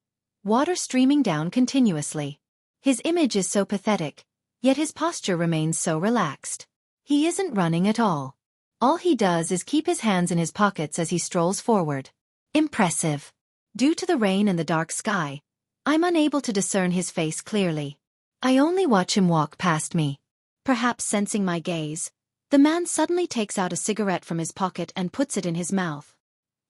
water streaming down continuously. His image is so pathetic, yet his posture remains so relaxed. He isn't running at all. All he does is keep his hands in his pockets as he strolls forward. Impressive. Due to the rain and the dark sky, I'm unable to discern his face clearly. I only watch him walk past me. Perhaps sensing my gaze, the man suddenly takes out a cigarette from his pocket and puts it in his mouth.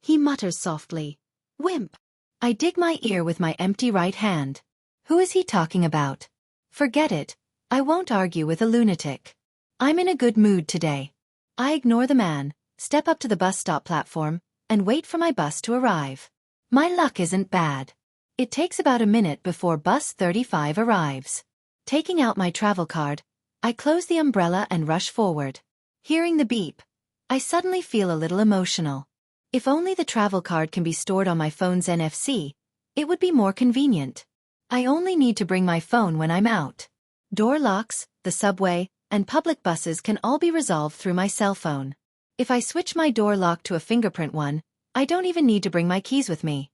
He mutters softly, "Wimp." I dig my ear with my empty right hand. Who is he talking about? Forget it, I won't argue with a lunatic. I'm in a good mood today. I ignore the man, step up to the bus stop platform, and wait for my bus to arrive. My luck isn't bad. It takes about a minute before bus 35 arrives. Taking out my travel card, I close the umbrella and rush forward. Hearing the beep, I suddenly feel a little emotional. If only the travel card can be stored on my phone's NFC, it would be more convenient. I only need to bring my phone when I'm out. Door locks, the subway, and public buses can all be resolved through my cell phone. If I switch my door lock to a fingerprint one, I don't even need to bring my keys with me.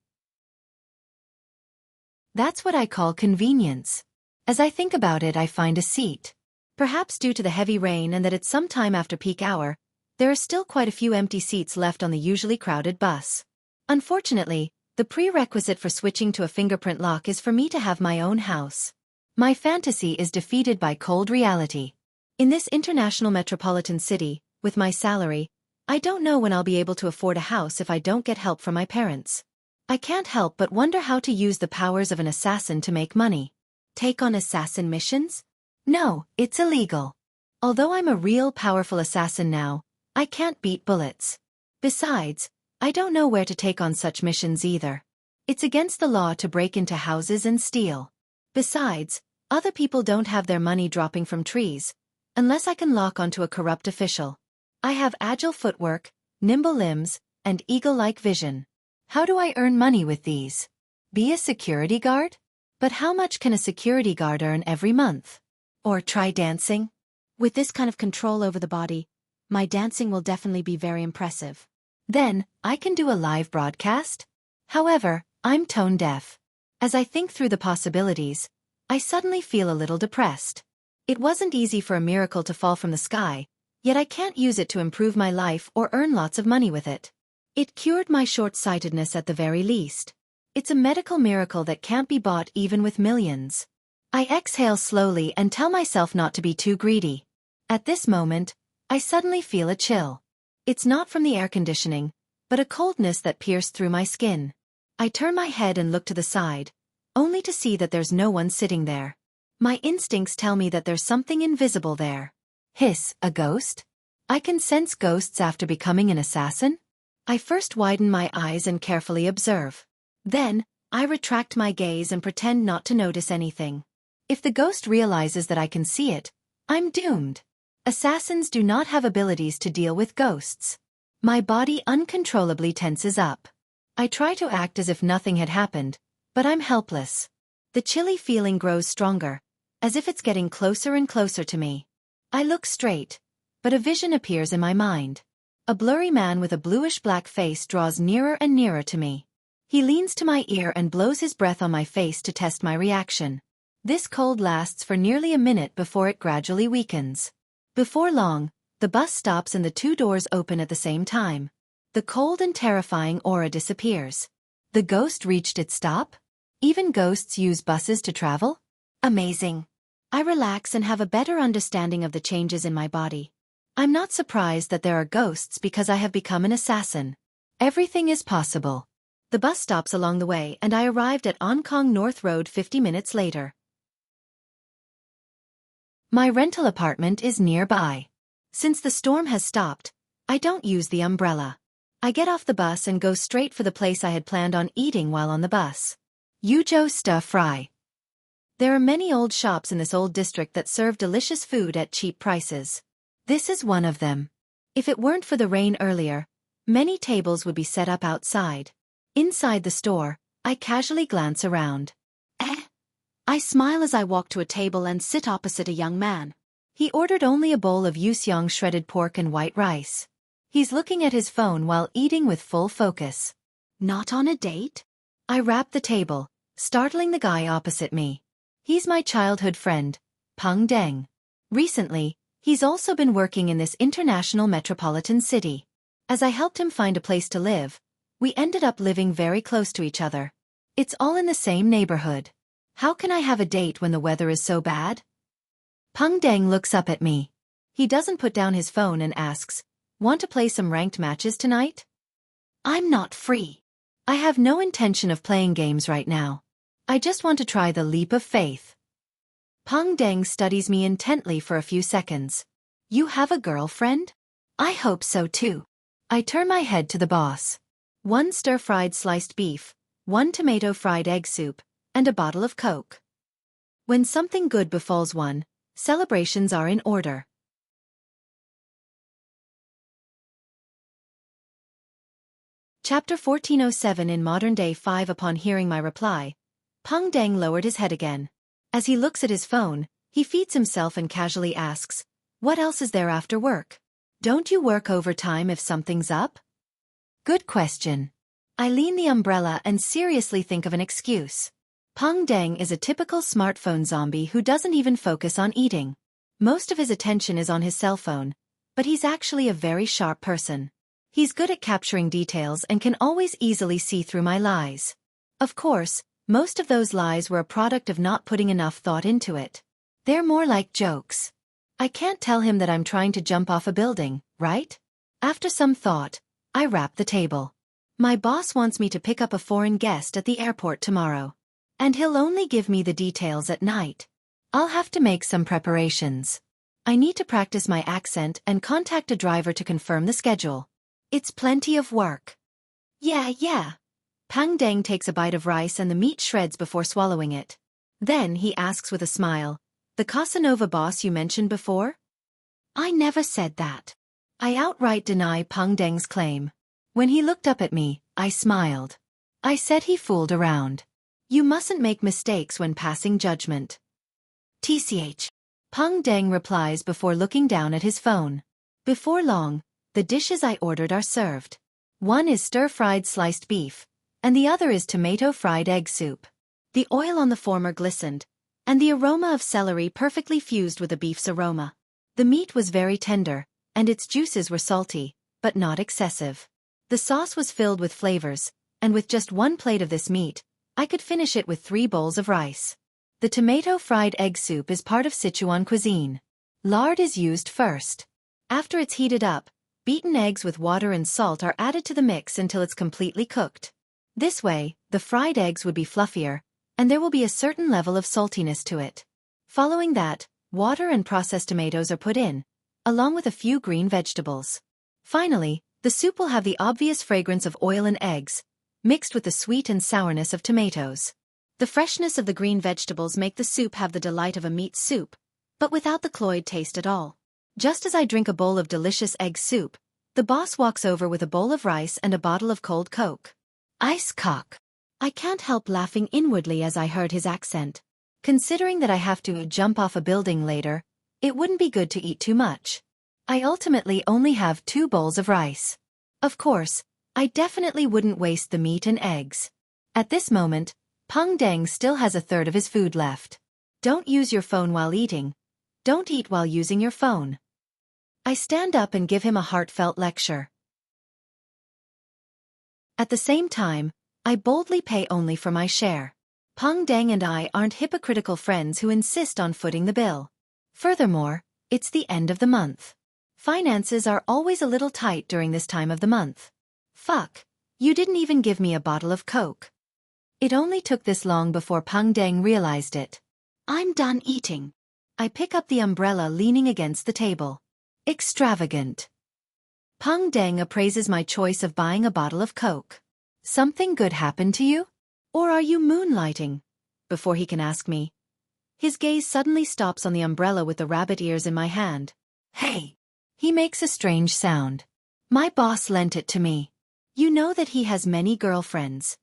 That's what I call convenience. As I think about it, I find a seat. Perhaps due to the heavy rain and that it's some time after peak hour, there are still quite a few empty seats left on the usually crowded bus. Unfortunately, the prerequisite for switching to a fingerprint lock is for me to have my own house. My fantasy is defeated by cold reality. In this international metropolitan city, with my salary, I don't know when I'll be able to afford a house if I don't get help from my parents. I can't help but wonder how to use the powers of an assassin to make money. Take on assassin missions? No, it's illegal. Although I'm a real powerful assassin now, I can't beat bullets. Besides, I don't know where to take on such missions either. It's against the law to break into houses and steal. Besides, other people don't have their money dropping from trees, unless I can lock onto a corrupt official. I have agile footwork, nimble limbs, and eagle-like vision. How do I earn money with these? Be a security guard? But how much can a security guard earn every month? Or try dancing? With this kind of control over the body, my dancing will definitely be very impressive. Then, I can do a live broadcast? However, I'm tone deaf. As I think through the possibilities, I suddenly feel a little depressed. It wasn't easy for a miracle to fall from the sky, yet I can't use it to improve my life or earn lots of money with it. It cured my short-sightedness at the very least. It's a medical miracle that can't be bought even with millions. I exhale slowly and tell myself not to be too greedy. At this moment, I suddenly feel a chill. It's not from the air conditioning, but a coldness that pierced through my skin. I turn my head and look to the side, only to see that there's no one sitting there. My instincts tell me that there's something invisible there. Hiss, a ghost? I can sense ghosts after becoming an assassin? I first widen my eyes and carefully observe. Then, I retract my gaze and pretend not to notice anything. If the ghost realizes that I can see it, I'm doomed. Assassins do not have abilities to deal with ghosts. My body uncontrollably tenses up. I try to act as if nothing had happened, but I'm helpless. The chilly feeling grows stronger, as if it's getting closer and closer to me. I look straight, but a vision appears in my mind. A blurry man with a bluish-black face draws nearer and nearer to me. He leans to my ear and blows his breath on my face to test my reaction. This cold lasts for nearly a minute before it gradually weakens. Before long, the bus stops and the two doors open at the same time. The cold and terrifying aura disappears. The ghost reached its stop? Even ghosts use buses to travel? Amazing. I relax and have a better understanding of the changes in my body. I'm not surprised that there are ghosts because I have become an assassin. Everything is possible. The bus stops along the way and I arrived at Hong Kong North Road 50 minutes later. My rental apartment is nearby. Since the storm has stopped, I don't use the umbrella. I get off the bus and go straight for the place I had planned on eating while on the bus. Yuzhou Stir Fry. There are many old shops in this old district that serve delicious food at cheap prices. This is one of them. If it weren't for the rain earlier, many tables would be set up outside. Inside the store, I casually glance around. I smile as I walk to a table and sit opposite a young man. He ordered only a bowl of Wuxia shredded pork and white rice. He's looking at his phone while eating with full focus. Not on a date? I rap the table, startling the guy opposite me. He's my childhood friend, Peng Deng. Recently, he's also been working in this international metropolitan city. As I helped him find a place to live, we ended up living very close to each other. It's all in the same neighborhood. How can I have a date when the weather is so bad? Peng Deng looks up at me. He doesn't put down his phone and asks, "Want to play some ranked matches tonight?" I'm not free. I have no intention of playing games right now. I just want to try the leap of faith. Peng Deng studies me intently for a few seconds. You have a girlfriend? I hope so too. I turn my head to the boss. 1 stir-fried sliced beef, 1 tomato fried egg soup, and a bottle of Coke. When something good befalls one, celebrations are in order. Chapter 1407 In modern-day 5 Upon hearing my reply, Peng Deng lowered his head again. As he looks at his phone, he feeds himself and casually asks, "What else is there after work? Don't you work overtime if something's up?" Good question. I lean the umbrella and seriously think of an excuse. Peng Deng is a typical smartphone zombie who doesn't even focus on eating. Most of his attention is on his cell phone, but he's actually a very sharp person. He's good at capturing details and can always easily see through my lies. Of course, most of those lies were a product of not putting enough thought into it. They're more like jokes. I can't tell him that I'm trying to jump off a building, right? After some thought, I rap the table. My boss wants me to pick up a foreign guest at the airport tomorrow. And he'll only give me the details at night. I'll have to make some preparations. I need to practice my accent and contact a driver to confirm the schedule. It's plenty of work. Yeah. Peng Deng takes a bite of rice and the meat shreds before swallowing it. Then he asks with a smile, "The Casanova boss you mentioned before?" I never said that. I outright deny Peng Deng's claim. When he looked up at me, I smiled. I said he fooled around. You mustn't make mistakes when passing judgment. TCH. Peng Deng replies before looking down at his phone. Before long, the dishes I ordered are served. One is stir-fried sliced beef, and the other is tomato fried egg soup. The oil on the former glistened, and the aroma of celery perfectly fused with the beef's aroma. The meat was very tender, and its juices were salty, but not excessive. The sauce was filled with flavors, and with just one plate of this meat, I could finish it with 3 bowls of rice. The tomato fried egg soup is part of Sichuan cuisine. Lard is used first. After it's heated up, beaten eggs with water and salt are added to the mix until it's completely cooked. This way, the fried eggs would be fluffier, and there will be a certain level of saltiness to it. Following that, water and processed tomatoes are put in, along with a few green vegetables. Finally, the soup will have the obvious fragrance of oil and eggs, mixed with the sweet and sourness of tomatoes. The freshness of the green vegetables make the soup have the delight of a meat soup, but without the cloyed taste at all. Just as I drink a bowl of delicious egg soup, the boss walks over with a bowl of rice and a bottle of cold Coke. Ice cock. I can't help laughing inwardly as I heard his accent. Considering that I have to jump off a building later, it wouldn't be good to eat too much. I ultimately only have 2 bowls of rice. Of course, I definitely wouldn't waste the meat and eggs. At this moment, Peng Deng still has a third of his food left. Don't use your phone while eating. Don't eat while using your phone. I stand up and give him a heartfelt lecture. At the same time, I boldly pay only for my share. Peng Deng and I aren't hypocritical friends who insist on footing the bill. Furthermore, it's the end of the month. Finances are always a little tight during this time of the month. Fuck, you didn't even give me a bottle of Coke. It only took this long before Peng Deng realized it. I'm done eating. I pick up the umbrella leaning against the table. Extravagant. Peng Deng appraises my choice of buying a bottle of Coke. Something good happened to you? Or are you moonlighting? Before he can ask me, his gaze suddenly stops on the umbrella with the rabbit ears in my hand. Hey! He makes a strange sound. My boss lent it to me. You know that he has many girlfriends.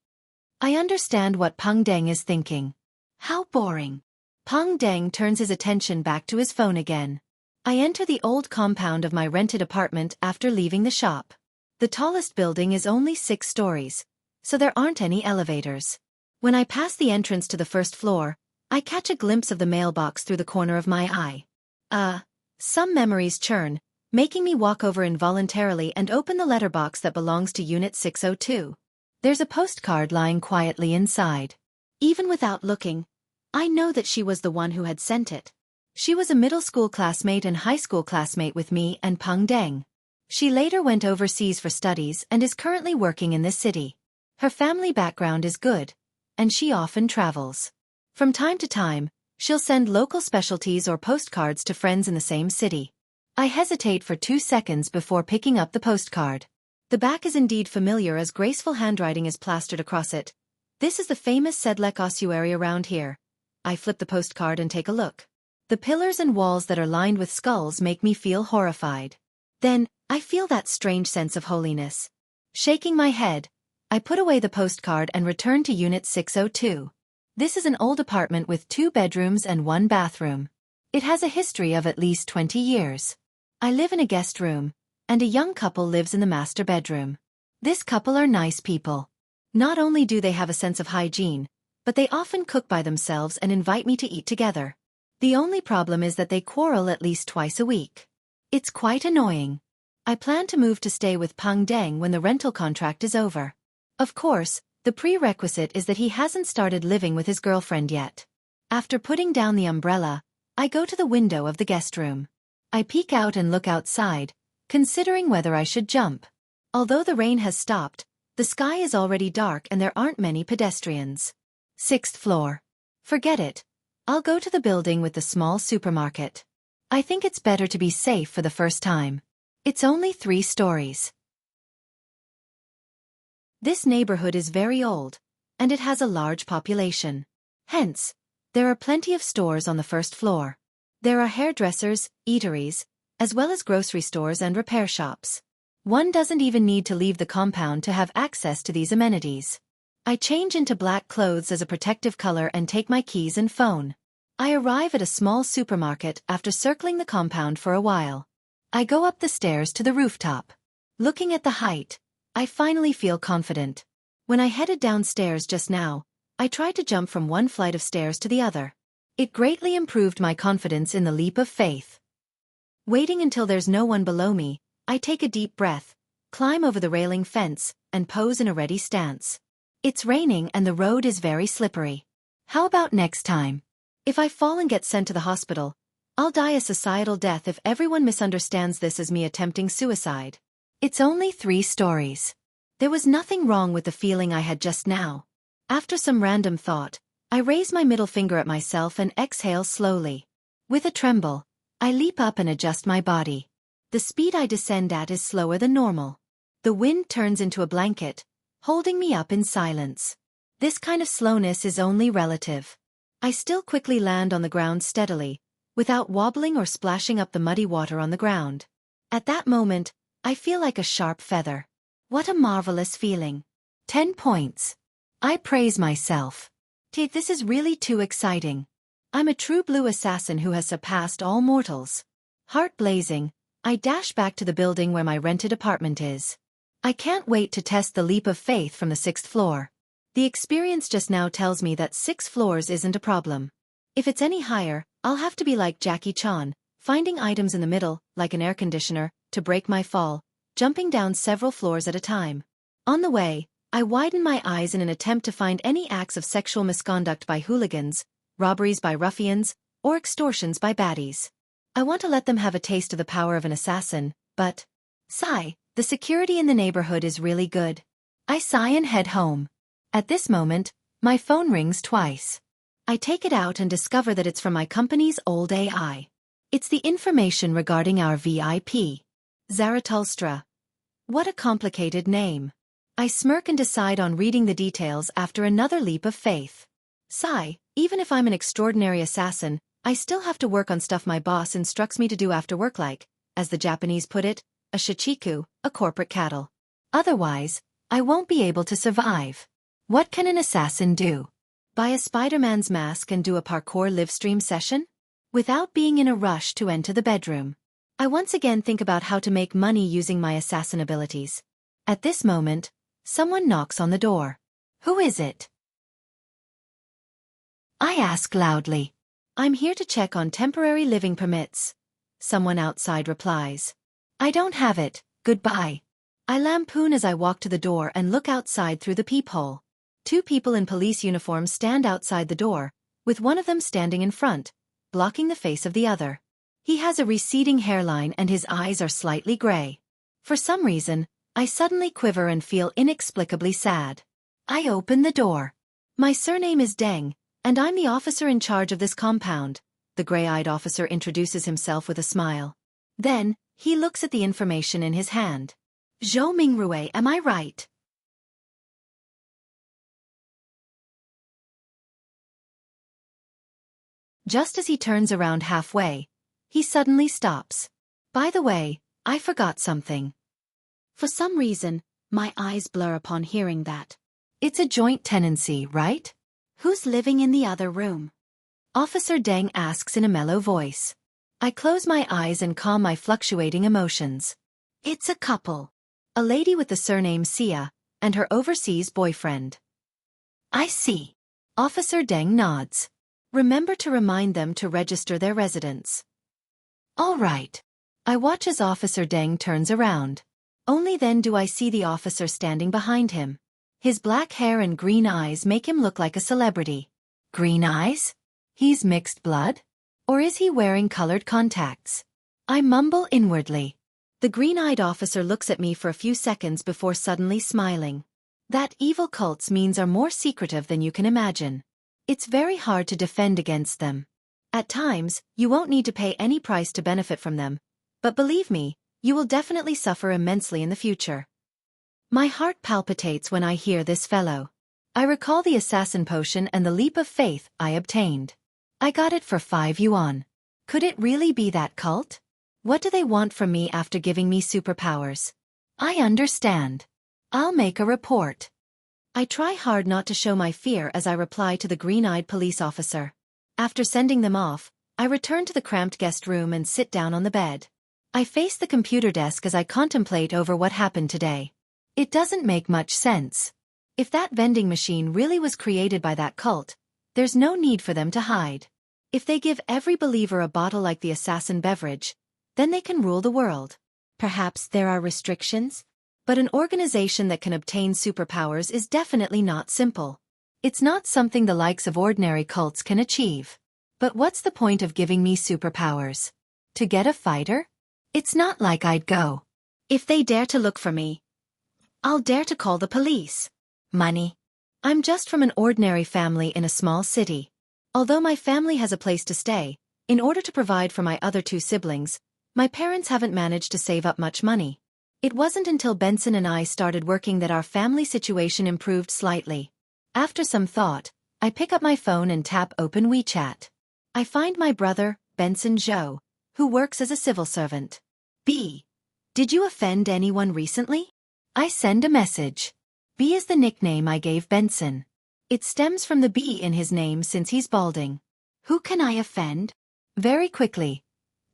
I understand what Peng Deng is thinking. How boring. Peng Deng turns his attention back to his phone again. I enter the old compound of my rented apartment after leaving the shop. The tallest building is only 6 stories, so there aren't any elevators. When I pass the entrance to the first floor, I catch a glimpse of the mailbox through the corner of my eye. Some memories churn, making me walk over involuntarily and open the letterbox that belongs to Unit 602. There's a postcard lying quietly inside. Even without looking, I know that she was the one who had sent it. She was a middle school classmate and high school classmate with me and Peng Deng. She later went overseas for studies and is currently working in this city. Her family background is good, and she often travels. From time to time, she'll send local specialties or postcards to friends in the same city. I hesitate for 2 seconds before picking up the postcard. The back is indeed familiar as graceful handwriting is plastered across it. This is the famous Sedlec ossuary around here. I flip the postcard and take a look. The pillars and walls that are lined with skulls make me feel horrified. Then, I feel that strange sense of holiness. Shaking my head, I put away the postcard and return to Unit 602. This is an old apartment with 2 bedrooms and 1 bathroom. It has a history of at least 20 years. I live in a guest room, and a young couple lives in the master bedroom. This couple are nice people. Not only do they have a sense of hygiene, but they often cook by themselves and invite me to eat together. The only problem is that they quarrel at least twice a week. It's quite annoying. I plan to move to stay with Peng Deng when the rental contract is over. Of course, the prerequisite is that he hasn't started living with his girlfriend yet. After putting down the umbrella, I go to the window of the guest room. I peek out and look outside, considering whether I should jump. Although the rain has stopped, the sky is already dark and there aren't many pedestrians. 6th floor. Forget it. I'll go to the building with the small supermarket. I think it's better to be safe for the first time. It's only 3 stories. This neighborhood is very old, and it has a large population. Hence, there are plenty of stores on the first floor. There are hairdressers, eateries, as well as grocery stores and repair shops. One doesn't even need to leave the compound to have access to these amenities. I change into black clothes as a protective color and take my keys and phone. I arrive at a small supermarket after circling the compound for a while. I go up the stairs to the rooftop. Looking at the height, I finally feel confident. When I headed downstairs just now, I tried to jump from one flight of stairs to the other. It greatly improved my confidence in the leap of faith. Waiting until there's no one below me, I take a deep breath, climb over the railing fence, and pose in a ready stance. It's raining and the road is very slippery. How about next time? If I fall and get sent to the hospital, I'll die a societal death if everyone misunderstands this as me attempting suicide. It's only 3 stories. There was nothing wrong with the feeling I had just now. After some random thought, I raise my middle finger at myself and exhale slowly. With a tremble, I leap up and adjust my body. The speed I descend at is slower than normal. The wind turns into a blanket, holding me up in silence. This kind of slowness is only relative. I still quickly land on the ground steadily, without wobbling or splashing up the muddy water on the ground. At that moment, I feel like a sharp feather. What a marvelous feeling. 10 points. I praise myself. This is really too exciting. I'm a true blue assassin who has surpassed all mortals. Heart blazing, I dash back to the building where my rented apartment is. I can't wait to test the leap of faith from the 6th floor. The experience just now tells me that 6 floors isn't a problem. If it's any higher, I'll have to be like Jackie Chan, finding items in the middle, like an air conditioner, to break my fall, jumping down several floors at a time. On the way, I widen my eyes in an attempt to find any acts of sexual misconduct by hooligans, robberies by ruffians, or extortions by baddies. I want to let them have a taste of the power of an assassin, but... sigh, the security in the neighborhood is really good. I sigh and head home. At this moment, my phone rings twice. I take it out and discover that it's from my company's old AI. It's the information regarding our VIP. Zarathustra. What a complicated name. I smirk and decide on reading the details after another leap of faith. Sigh, even if I'm an extraordinary assassin, I still have to work on stuff my boss instructs me to do after work like, as the Japanese put it, a shichiku, a corporate cattle. Otherwise, I won't be able to survive. What can an assassin do? Buy a Spider-Man's mask and do a parkour livestream session? Without being in a rush to enter the bedroom. I once again think about how to make money using my assassin abilities. At this moment, someone knocks on the door. Who is it? I ask loudly. I'm here to check on temporary living permits. Someone outside replies. I don't have it, goodbye. I lampoon as I walk to the door and look outside through the peephole. 2 people in police uniforms stand outside the door, with one of them standing in front, blocking the face of the other. He has a receding hairline and his eyes are slightly gray. For some reason, I suddenly quiver and feel inexplicably sad. I open the door. My surname is Deng, and I'm the officer in charge of this compound. The gray-eyed officer introduces himself with a smile. Then, he looks at the information in his hand. Zhou Mingrui, am I right? Just as he turns around halfway, he suddenly stops. By the way, I forgot something. For some reason, my eyes blur upon hearing that. It's a joint tenancy, right? Who's living in the other room? Officer Deng asks in a mellow voice. I close my eyes and calm my fluctuating emotions. It's a couple. A lady with the surname Xia, and her overseas boyfriend. I see. Officer Deng nods. Remember to remind them to register their residence. All right. I watch as Officer Deng turns around. Only then do I see the officer standing behind him. His black hair and green eyes make him look like a celebrity. Green eyes? He's mixed blood? Or is he wearing colored contacts? I mumble inwardly. The green-eyed officer looks at me for a few seconds before suddenly smiling. That evil cult's means are more secretive than you can imagine. It's very hard to defend against them. At times, you won't need to pay any price to benefit from them. But believe me, you will definitely suffer immensely in the future. My heart palpitates when I hear this fellow. I recall the assassin potion and the leap of faith I obtained. I got it for 5 yuan. Could it really be that cult? What do they want from me after giving me superpowers? I understand. I'll make a report. I try hard not to show my fear as I reply to the green-eyed police officer. After sending them off, I return to the cramped guest room and sit down on the bed. I face the computer desk as I contemplate over what happened today. It doesn't make much sense. If that vending machine really was created by that cult, there's no need for them to hide. If they give every believer a bottle like the assassin beverage, then they can rule the world. Perhaps there are restrictions? But an organization that can obtain superpowers is definitely not simple. It's not something the likes of ordinary cults can achieve. But what's the point of giving me superpowers? To get a fighter? It's not like I'd go. If they dare to look for me, I'll dare to call the police. Money. I'm just from an ordinary family in a small city. Although my family has a place to stay, in order to provide for my other two siblings, my parents haven't managed to save up much money. It wasn't until Benson and I started working that our family situation improved slightly. After some thought, I pick up my phone and tap open WeChat. I find my brother, Benson Zhou, who works as a civil servant. B. Did you offend anyone recently? I send a message. B is the nickname I gave Benson. It stems from the B in his name since he's balding. Who can I offend? Very quickly.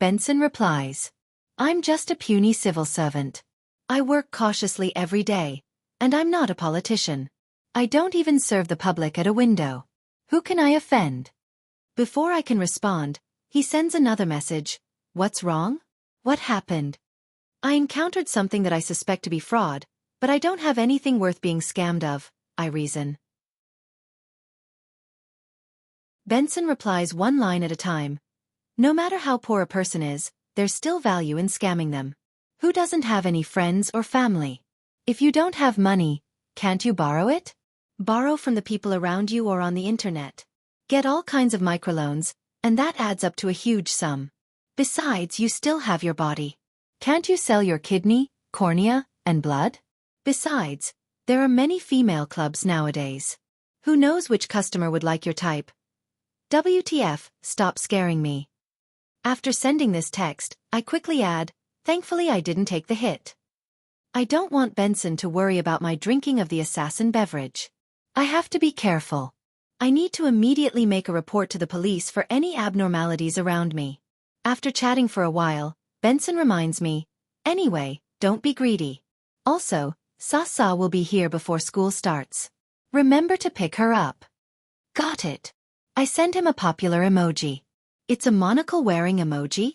Benson replies. I'm just a puny civil servant. I work cautiously every day, and I'm not a politician. I don't even serve the public at a window. Who can I offend? Before I can respond, he sends another message. What's wrong? What happened? I encountered something that I suspect to be fraud, but I don't have anything worth being scammed of, I reason. Benson replies one line at a time. No matter how poor a person is, there's still value in scamming them. Who doesn't have any friends or family? If you don't have money, can't you borrow it? Borrow from the people around you or on the internet. Get all kinds of microloans, and that adds up to a huge sum. Besides, you still have your body. Can't you sell your kidney, cornea, and blood? Besides, there are many female clubs nowadays. Who knows which customer would like your type? WTF, stop scaring me. After sending this text, I quickly add, thankfully I didn't take the hit. I don't want Benson to worry about my drinking of the assassin beverage. I have to be careful. I need to immediately make a report to the police for any abnormalities around me. After chatting for a while, Benson reminds me, anyway, don't be greedy. Also, Sasa will be here before school starts. Remember to pick her up. Got it. I send him a popular emoji. It's a monocle-wearing emoji?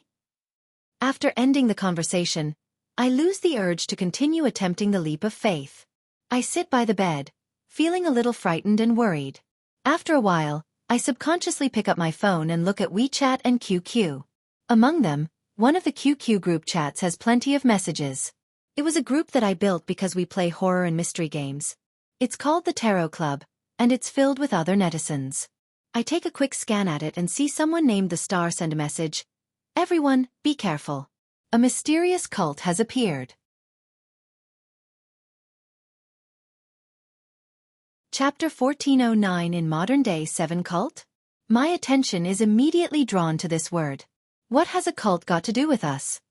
After ending the conversation, I lose the urge to continue attempting the leap of faith. I sit by the bed, feeling a little frightened and worried. After a while, I subconsciously pick up my phone and look at WeChat and QQ. Among them, one of the QQ group chats has plenty of messages. It was a group that I built because we play horror and mystery games. It's called the Tarot Club, and it's filled with other netizens. I take a quick scan at it and see someone named the Star send a message. Everyone, be careful. A mysterious cult has appeared. Chapter 1409 in modern-day 7 cult? My attention is immediately drawn to this word. What has a cult got to do with us?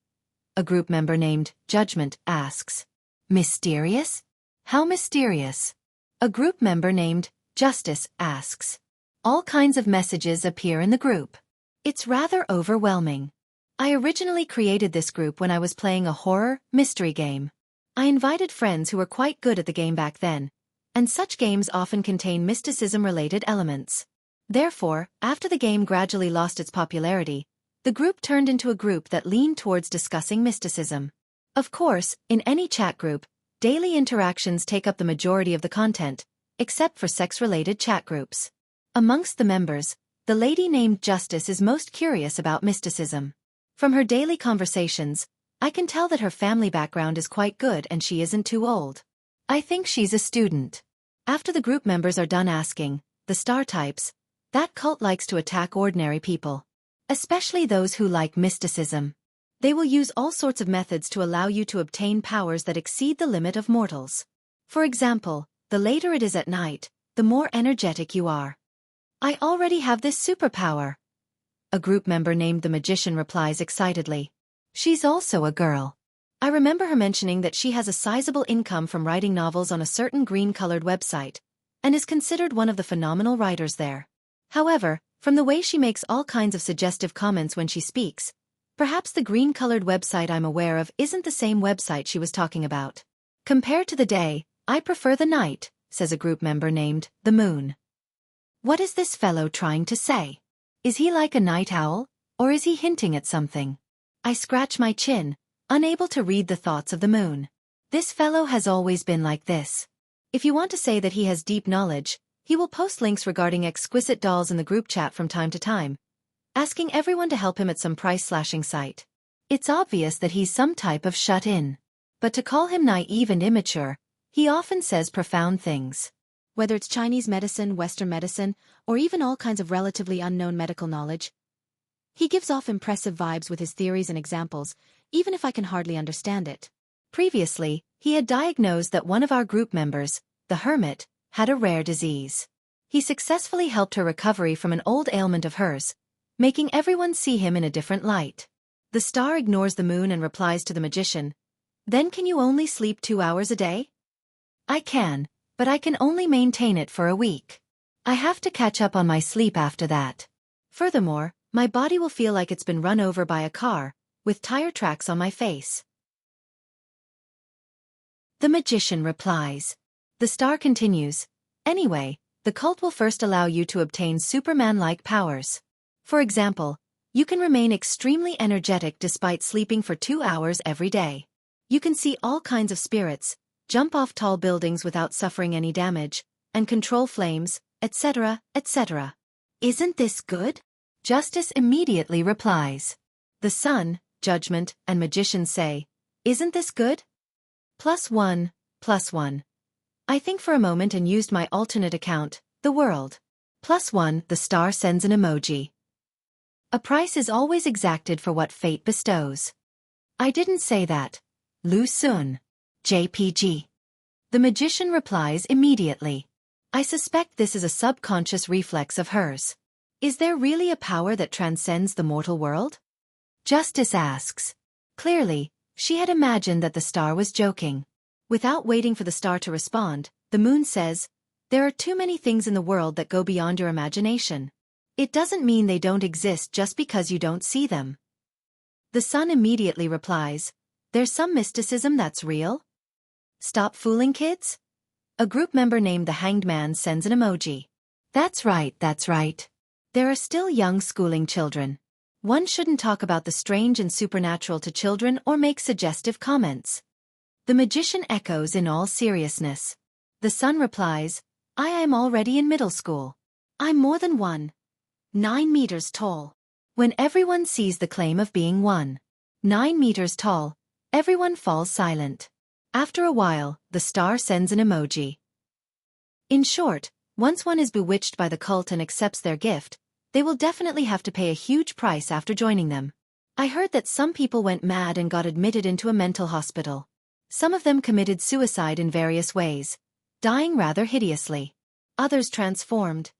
A group member named Judgment asks. Mysterious? How mysterious? A group member named Justice asks. All kinds of messages appear in the group. It's rather overwhelming. I originally created this group when I was playing a horror mystery game. I invited friends who were quite good at the game back then, and such games often contain mysticism-related elements. Therefore, after the game gradually lost its popularity, the group turned into a group that leaned towards discussing mysticism. Of course, in any chat group, daily interactions take up the majority of the content, except for sex-related chat groups. Amongst the members, the lady named Justice is most curious about mysticism. From her daily conversations, I can tell that her family background is quite good and she isn't too old. I think she's a student. After the group members are done asking, the star types, that cult likes to attack ordinary people. Especially those who like mysticism. They will use all sorts of methods to allow you to obtain powers that exceed the limit of mortals. For example, the later it is at night, the more energetic you are. I already have this superpower. A group member named the Magician replies excitedly. She's also a girl. I remember her mentioning that she has a sizable income from writing novels on a certain green-colored website, and is considered one of the phenomenal writers there. However, from the way she makes all kinds of suggestive comments when she speaks, perhaps the green-colored website I'm aware of isn't the same website she was talking about. Compared to the day, I prefer the night, says a group member named the Moon. What is this fellow trying to say? Is he like a night owl, or is he hinting at something? I scratch my chin, unable to read the thoughts of the Moon. This fellow has always been like this. If you want to say that he has deep knowledge, he will post links regarding exquisite dolls in the group chat from time to time, asking everyone to help him at some price-slashing site. It's obvious that he's some type of shut-in. But to call him naive and immature, he often says profound things. Whether it's Chinese medicine, Western medicine, or even all kinds of relatively unknown medical knowledge, he gives off impressive vibes with his theories and examples, even if I can hardly understand it. Previously, he had diagnosed that one of our group members, the Hermit, had a rare disease. He successfully helped her recovery from an old ailment of hers, making everyone see him in a different light. The Star ignores the Moon and replies to the Magician, "Then can you only sleep 2 hours a day?" "I can, but I can only maintain it for a week. I have to catch up on my sleep after that. Furthermore, my body will feel like it's been run over by a car, with tire tracks on my face." The Magician replies. The Star continues, "Anyway, the cult will first allow you to obtain Superman-like powers. For example, you can remain extremely energetic despite sleeping for 2 hours every day. You can see all kinds of spirits, jump off tall buildings without suffering any damage, and control flames, etc., etc. Isn't this good?" Justice immediately replies. The Sun, Judgment, and Magician say, "Isn't this good?" +1, +1. I think for a moment and used my alternate account, the world. +1, the Star sends an emoji. A price is always exacted for what fate bestows. I didn't say that. Lu Sun. JPG. The Magician replies immediately. I suspect this is a subconscious reflex of hers. Is there really a power that transcends the mortal world? Justice asks. Clearly, she had imagined that the Star was joking. Without waiting for the Star to respond, the Moon says, "There are too many things in the world that go beyond your imagination. It doesn't mean they don't exist just because you don't see them." The Sun immediately replies, "There's some mysticism that's real? Stop fooling kids?" A group member named the Hanged Man sends an emoji. That's right, that's right. There are still young schooling children. One shouldn't talk about the strange and supernatural to children or make suggestive comments. The Magician echoes in all seriousness. The Sun replies, I am already in middle school. I'm more than 1.9 meters tall. When everyone sees the claim of being 1.9 meters tall, everyone falls silent. After a while, the Star sends an emoji. In short, once one is bewitched by the cult and accepts their gift, they will definitely have to pay a huge price after joining them. I heard that some people went mad and got admitted into a mental hospital. Some of them committed suicide in various ways, dying rather hideously. Others transformed.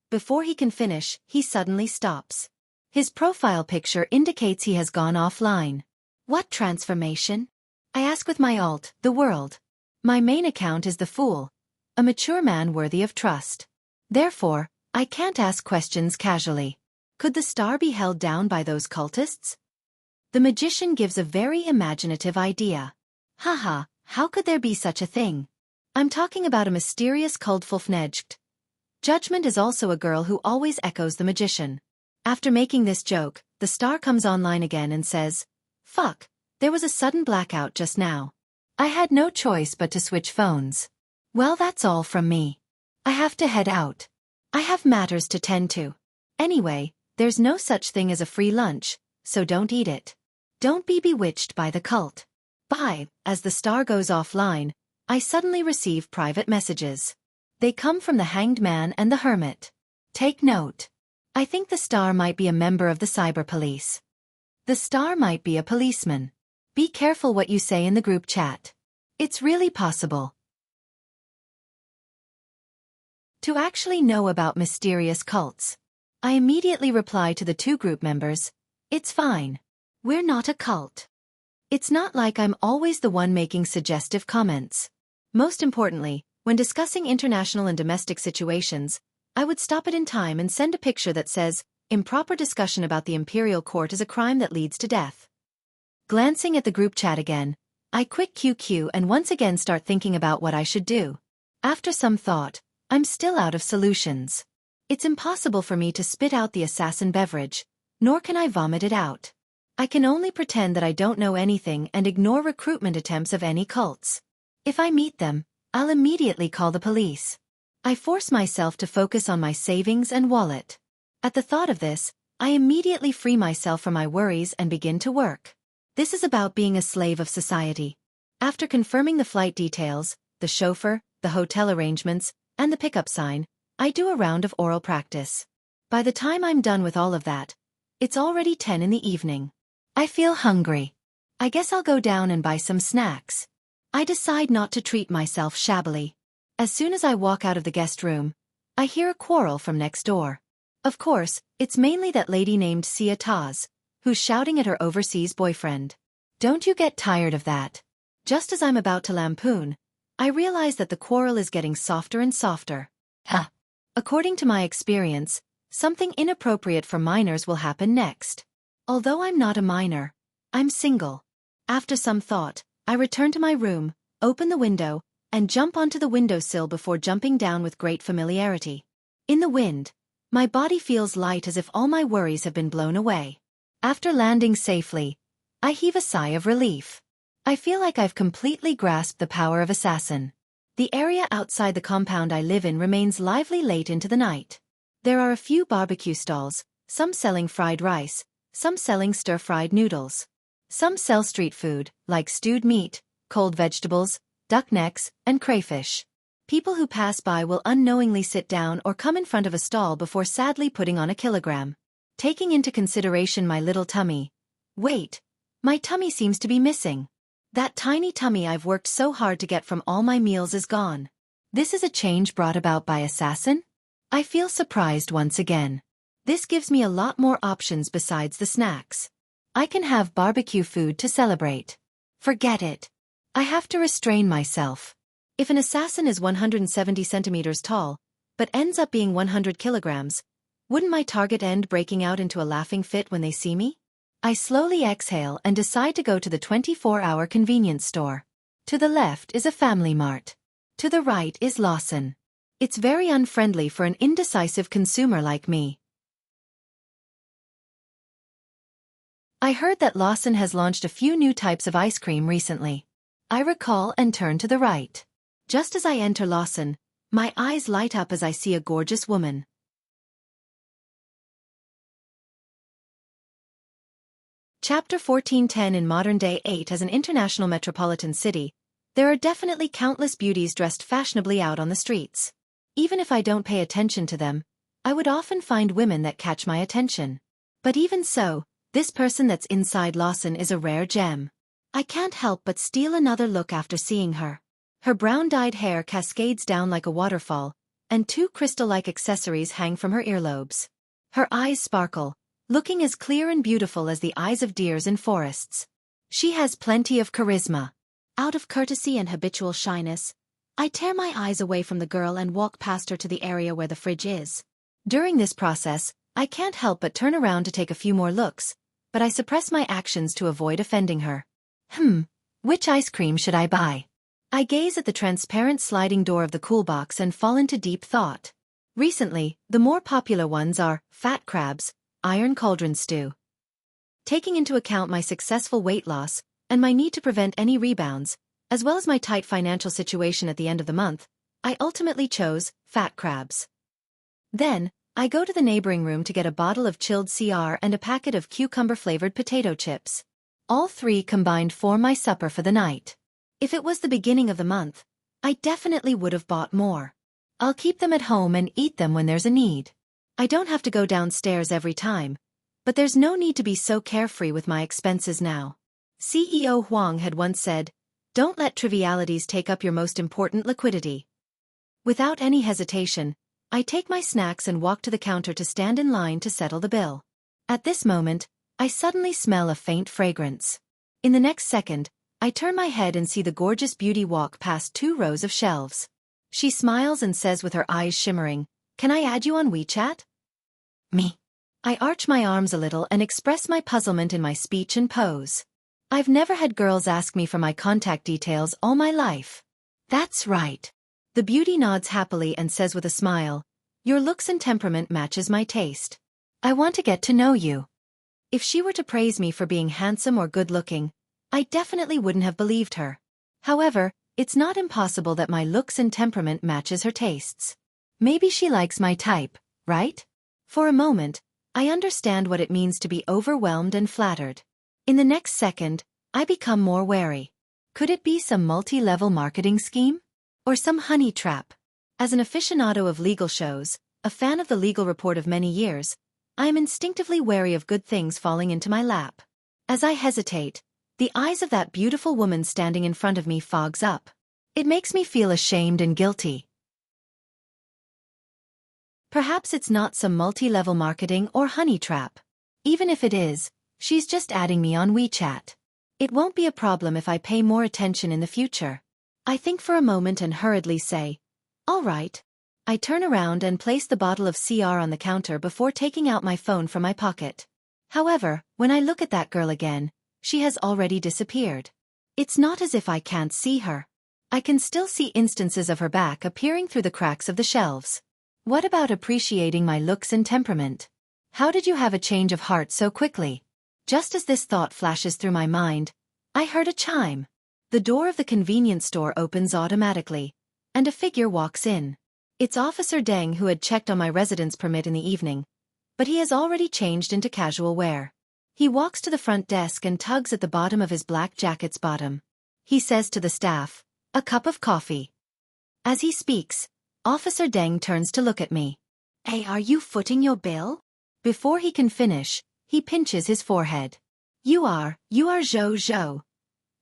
Before he can finish, he suddenly stops. His profile picture indicates he has gone offline. What transformation? I ask with my alt, the world. My main account is the Fool, a mature man worthy of trust. Therefore, I can't ask questions casually. Could the Star be held down by those cultists? The Magician gives a very imaginative idea. Haha, how could there be such a thing? I'm talking about a mysterious Kuldfulfnejgt. Judgment is also a girl who always echoes the Magician. After making this joke, the Star comes online again and says, Fuck, there was a sudden blackout just now. I had no choice but to switch phones. Well, that's all from me. I have to head out. I have matters to tend to. Anyway, there's no such thing as a free lunch, so don't eat it. Don't be bewitched by the cult. Bye. As the Star goes offline, I suddenly receive private messages. They come from the Hanged Man and the Hermit. Take note. I think the Star might be a member of the cyber police. The Star might be a policeman. Be careful what you say in the group chat. It's really possible. To actually know about mysterious cults, I immediately reply to the two group members, it's fine. We're not a cult. It's not like I'm always the one making suggestive comments. Most importantly, when discussing international and domestic situations, I would stop it in time and send a picture that says, improper discussion about the imperial court is a crime that leads to death. Glancing at the group chat again, I quit QQ and once again start thinking about what I should do. After some thought, I'm still out of solutions. It's impossible for me to spit out the assassin beverage, nor can I vomit it out. I can only pretend that I don't know anything and ignore recruitment attempts of any cults. If I meet them, I'll immediately call the police. I force myself to focus on my savings and wallet. At the thought of this, I immediately free myself from my worries and begin to work. This is about being a slave of society. After confirming the flight details, the chauffeur, the hotel arrangements, and the pickup sign, I do a round of oral practice. By the time I'm done with all of that, it's already 10 in the evening. I feel hungry. I guess I'll go down and buy some snacks. I decide not to treat myself shabbily. As soon as I walk out of the guest room, I hear a quarrel from next door. Of course, it's mainly that lady named Sia Taz, who's shouting at her overseas boyfriend. Don't you get tired of that? Just as I'm about to lampoon, I realize that the quarrel is getting softer and softer. According to my experience, something inappropriate for minors will happen next. Although I'm not a minor, I'm single. After some thought, I return to my room, open the window, and jump onto the windowsill before jumping down with great familiarity. In the wind, my body feels light as if all my worries have been blown away. After landing safely, I heave a sigh of relief. I feel like I've completely grasped the power of assassin. The area outside the compound I live in remains lively late into the night. There are a few barbecue stalls, some selling fried rice, some selling stir-fried noodles. Some sell street food, like stewed meat, cold vegetables, duck necks, and crayfish. People who pass by will unknowingly sit down or come in front of a stall before sadly putting on a kilogram. Taking into consideration my little tummy. Wait, my tummy seems to be missing. That tiny tummy I've worked so hard to get from all my meals is gone. This is a change brought about by assassin? I feel surprised once again. This gives me a lot more options besides the snacks. I can have barbecue food to celebrate. Forget it. I have to restrain myself. If an assassin is 170 centimeters tall, but ends up being 100 kilograms, wouldn't my target end breaking out into a laughing fit when they see me? I slowly exhale and decide to go to the 24-hour convenience store. To the left is a Family Mart. To the right is Lawson. It's very unfriendly for an indecisive consumer like me. I heard that Lawson has launched a few new types of ice cream recently. I recall and turn to the right. Just as I enter Lawson, my eyes light up as I see a gorgeous woman. Chapter 1410. In modern-day 8 as an international metropolitan city, there are definitely countless beauties dressed fashionably out on the streets. Even if I don't pay attention to them, I would often find women that catch my attention. But even so, this person that's inside Lawson is a rare gem. I can't help but steal another look after seeing her. Her brown-dyed hair cascades down like a waterfall, and two crystal-like accessories hang from her earlobes. Her eyes sparkle, looking as clear and beautiful as the eyes of deers in forests. She has plenty of charisma. Out of courtesy and habitual shyness, I tear my eyes away from the girl and walk past her to the area where the fridge is. During this process, I can't help but turn around to take a few more looks, but I suppress my actions to avoid offending her. Which ice cream should I buy? I gaze at the transparent sliding door of the cool box and fall into deep thought. Recently, the more popular ones are Fat Crabs, Iron Cauldron Stew. Taking into account my successful weight loss and my need to prevent any rebounds, as well as my tight financial situation at the end of the month, I ultimately chose Fat Crabs. Then, I go to the neighboring room to get a bottle of chilled CR and a packet of cucumber-flavored potato chips. All three combined form my supper for the night. If it was the beginning of the month, I definitely would have bought more. I'll keep them at home and eat them when there's a need. I don't have to go downstairs every time, but there's no need to be so carefree with my expenses now. CEO Huang had once said, "Don't let trivialities take up your most important liquidity." Without any hesitation, I take my snacks and walk to the counter to stand in line to settle the bill. At this moment, I suddenly smell a faint fragrance. In the next second, I turn my head and see the gorgeous beauty walk past 2 rows of shelves. She smiles and says with her eyes shimmering, "Can I add you on WeChat?" Me. I arch my arms a little and express my puzzlement in my speech and pose. I've never had girls ask me for my contact details all my life. That's right. The beauty nods happily and says with a smile, your looks and temperament matches my taste. I want to get to know you. If she were to praise me for being handsome or good-looking, I definitely wouldn't have believed her. However, it's not impossible that my looks and temperament matches her tastes. Maybe she likes my type, right? For a moment, I understand what it means to be overwhelmed and flattered. In the next second, I become more wary. Could it be some multi-level marketing scheme? Or some honey trap? As an aficionado of legal shows, a fan of the legal report of many years, I am instinctively wary of good things falling into my lap. As I hesitate, the eyes of that beautiful woman standing in front of me fogs up. It makes me feel ashamed and guilty. Perhaps it's not some multi-level marketing or honey trap. Even if it is, she's just adding me on WeChat. It won't be a problem if I pay more attention in the future. I think for a moment and hurriedly say, all right. I turn around and place the bottle of CR on the counter before taking out my phone from my pocket. However, when I look at that girl again, she has already disappeared. It's not as if I can't see her. I can still see instances of her back appearing through the cracks of the shelves. What about appreciating my looks and temperament? How did you have a change of heart so quickly? Just as this thought flashes through my mind, I heard a chime. The door of the convenience store opens automatically, and a figure walks in. It's Officer Deng, who had checked on my residence permit in the evening, but he has already changed into casual wear. He walks to the front desk and tugs at the bottom of his black jacket's bottom. He says to the staff, "A cup of coffee." As he speaks, Officer Deng turns to look at me. "Hey, are you footing your bill?" Before he can finish, he pinches his forehead. You are Zhou Zhou.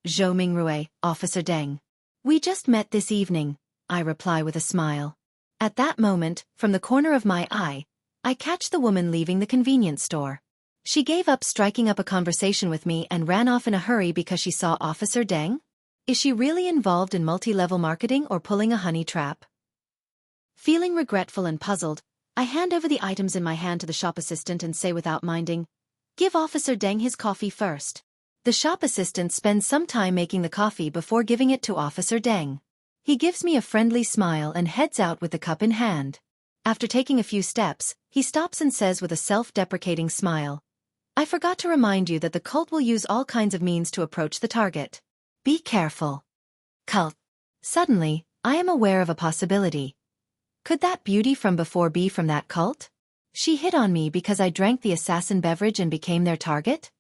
Zhou Mingrui, Officer Deng. We just met this evening, I reply with a smile. At that moment, from the corner of my eye, I catch the woman leaving the convenience store. She gave up striking up a conversation with me and ran off in a hurry because she saw Officer Deng? Is she really involved in multi-level marketing or pulling a honey trap? Feeling regretful and puzzled, I hand over the items in my hand to the shop assistant and say without minding, "Give Officer Deng his coffee first." The shop assistant spends some time making the coffee before giving it to Officer Deng. He gives me a friendly smile and heads out with the cup in hand. After taking a few steps, he stops and says with a self-deprecating smile, "I forgot to remind you that the cult will use all kinds of means to approach the target. Be careful." Cult. Suddenly, I am aware of a possibility. Could that beauty from before be from that cult? She hit on me because I drank the assassin beverage and became their target?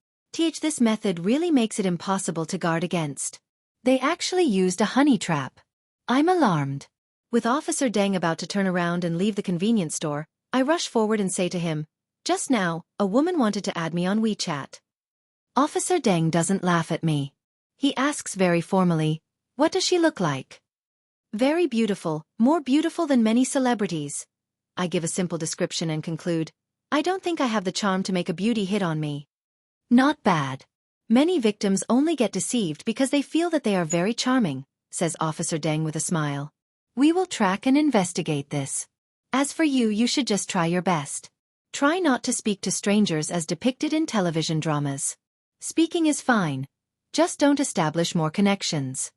This method really makes it impossible to guard against. They actually used a honey trap. I'm alarmed. With Officer Deng about to turn around and leave the convenience store, I rush forward and say to him, "Just now, a woman wanted to add me on WeChat." Officer Deng doesn't laugh at me. He asks very formally, "What does she look like?" "Very beautiful, more beautiful than many celebrities." I give a simple description and conclude, "I don't think I have the charm to make a beauty hit on me." "Not bad. Many victims only get deceived because they feel that they are very charming," says Officer Deng with a smile. "We will track and investigate this. As for you, you should just try your best. Try not to speak to strangers as depicted in television dramas. Speaking is fine. Just don't establish more connections."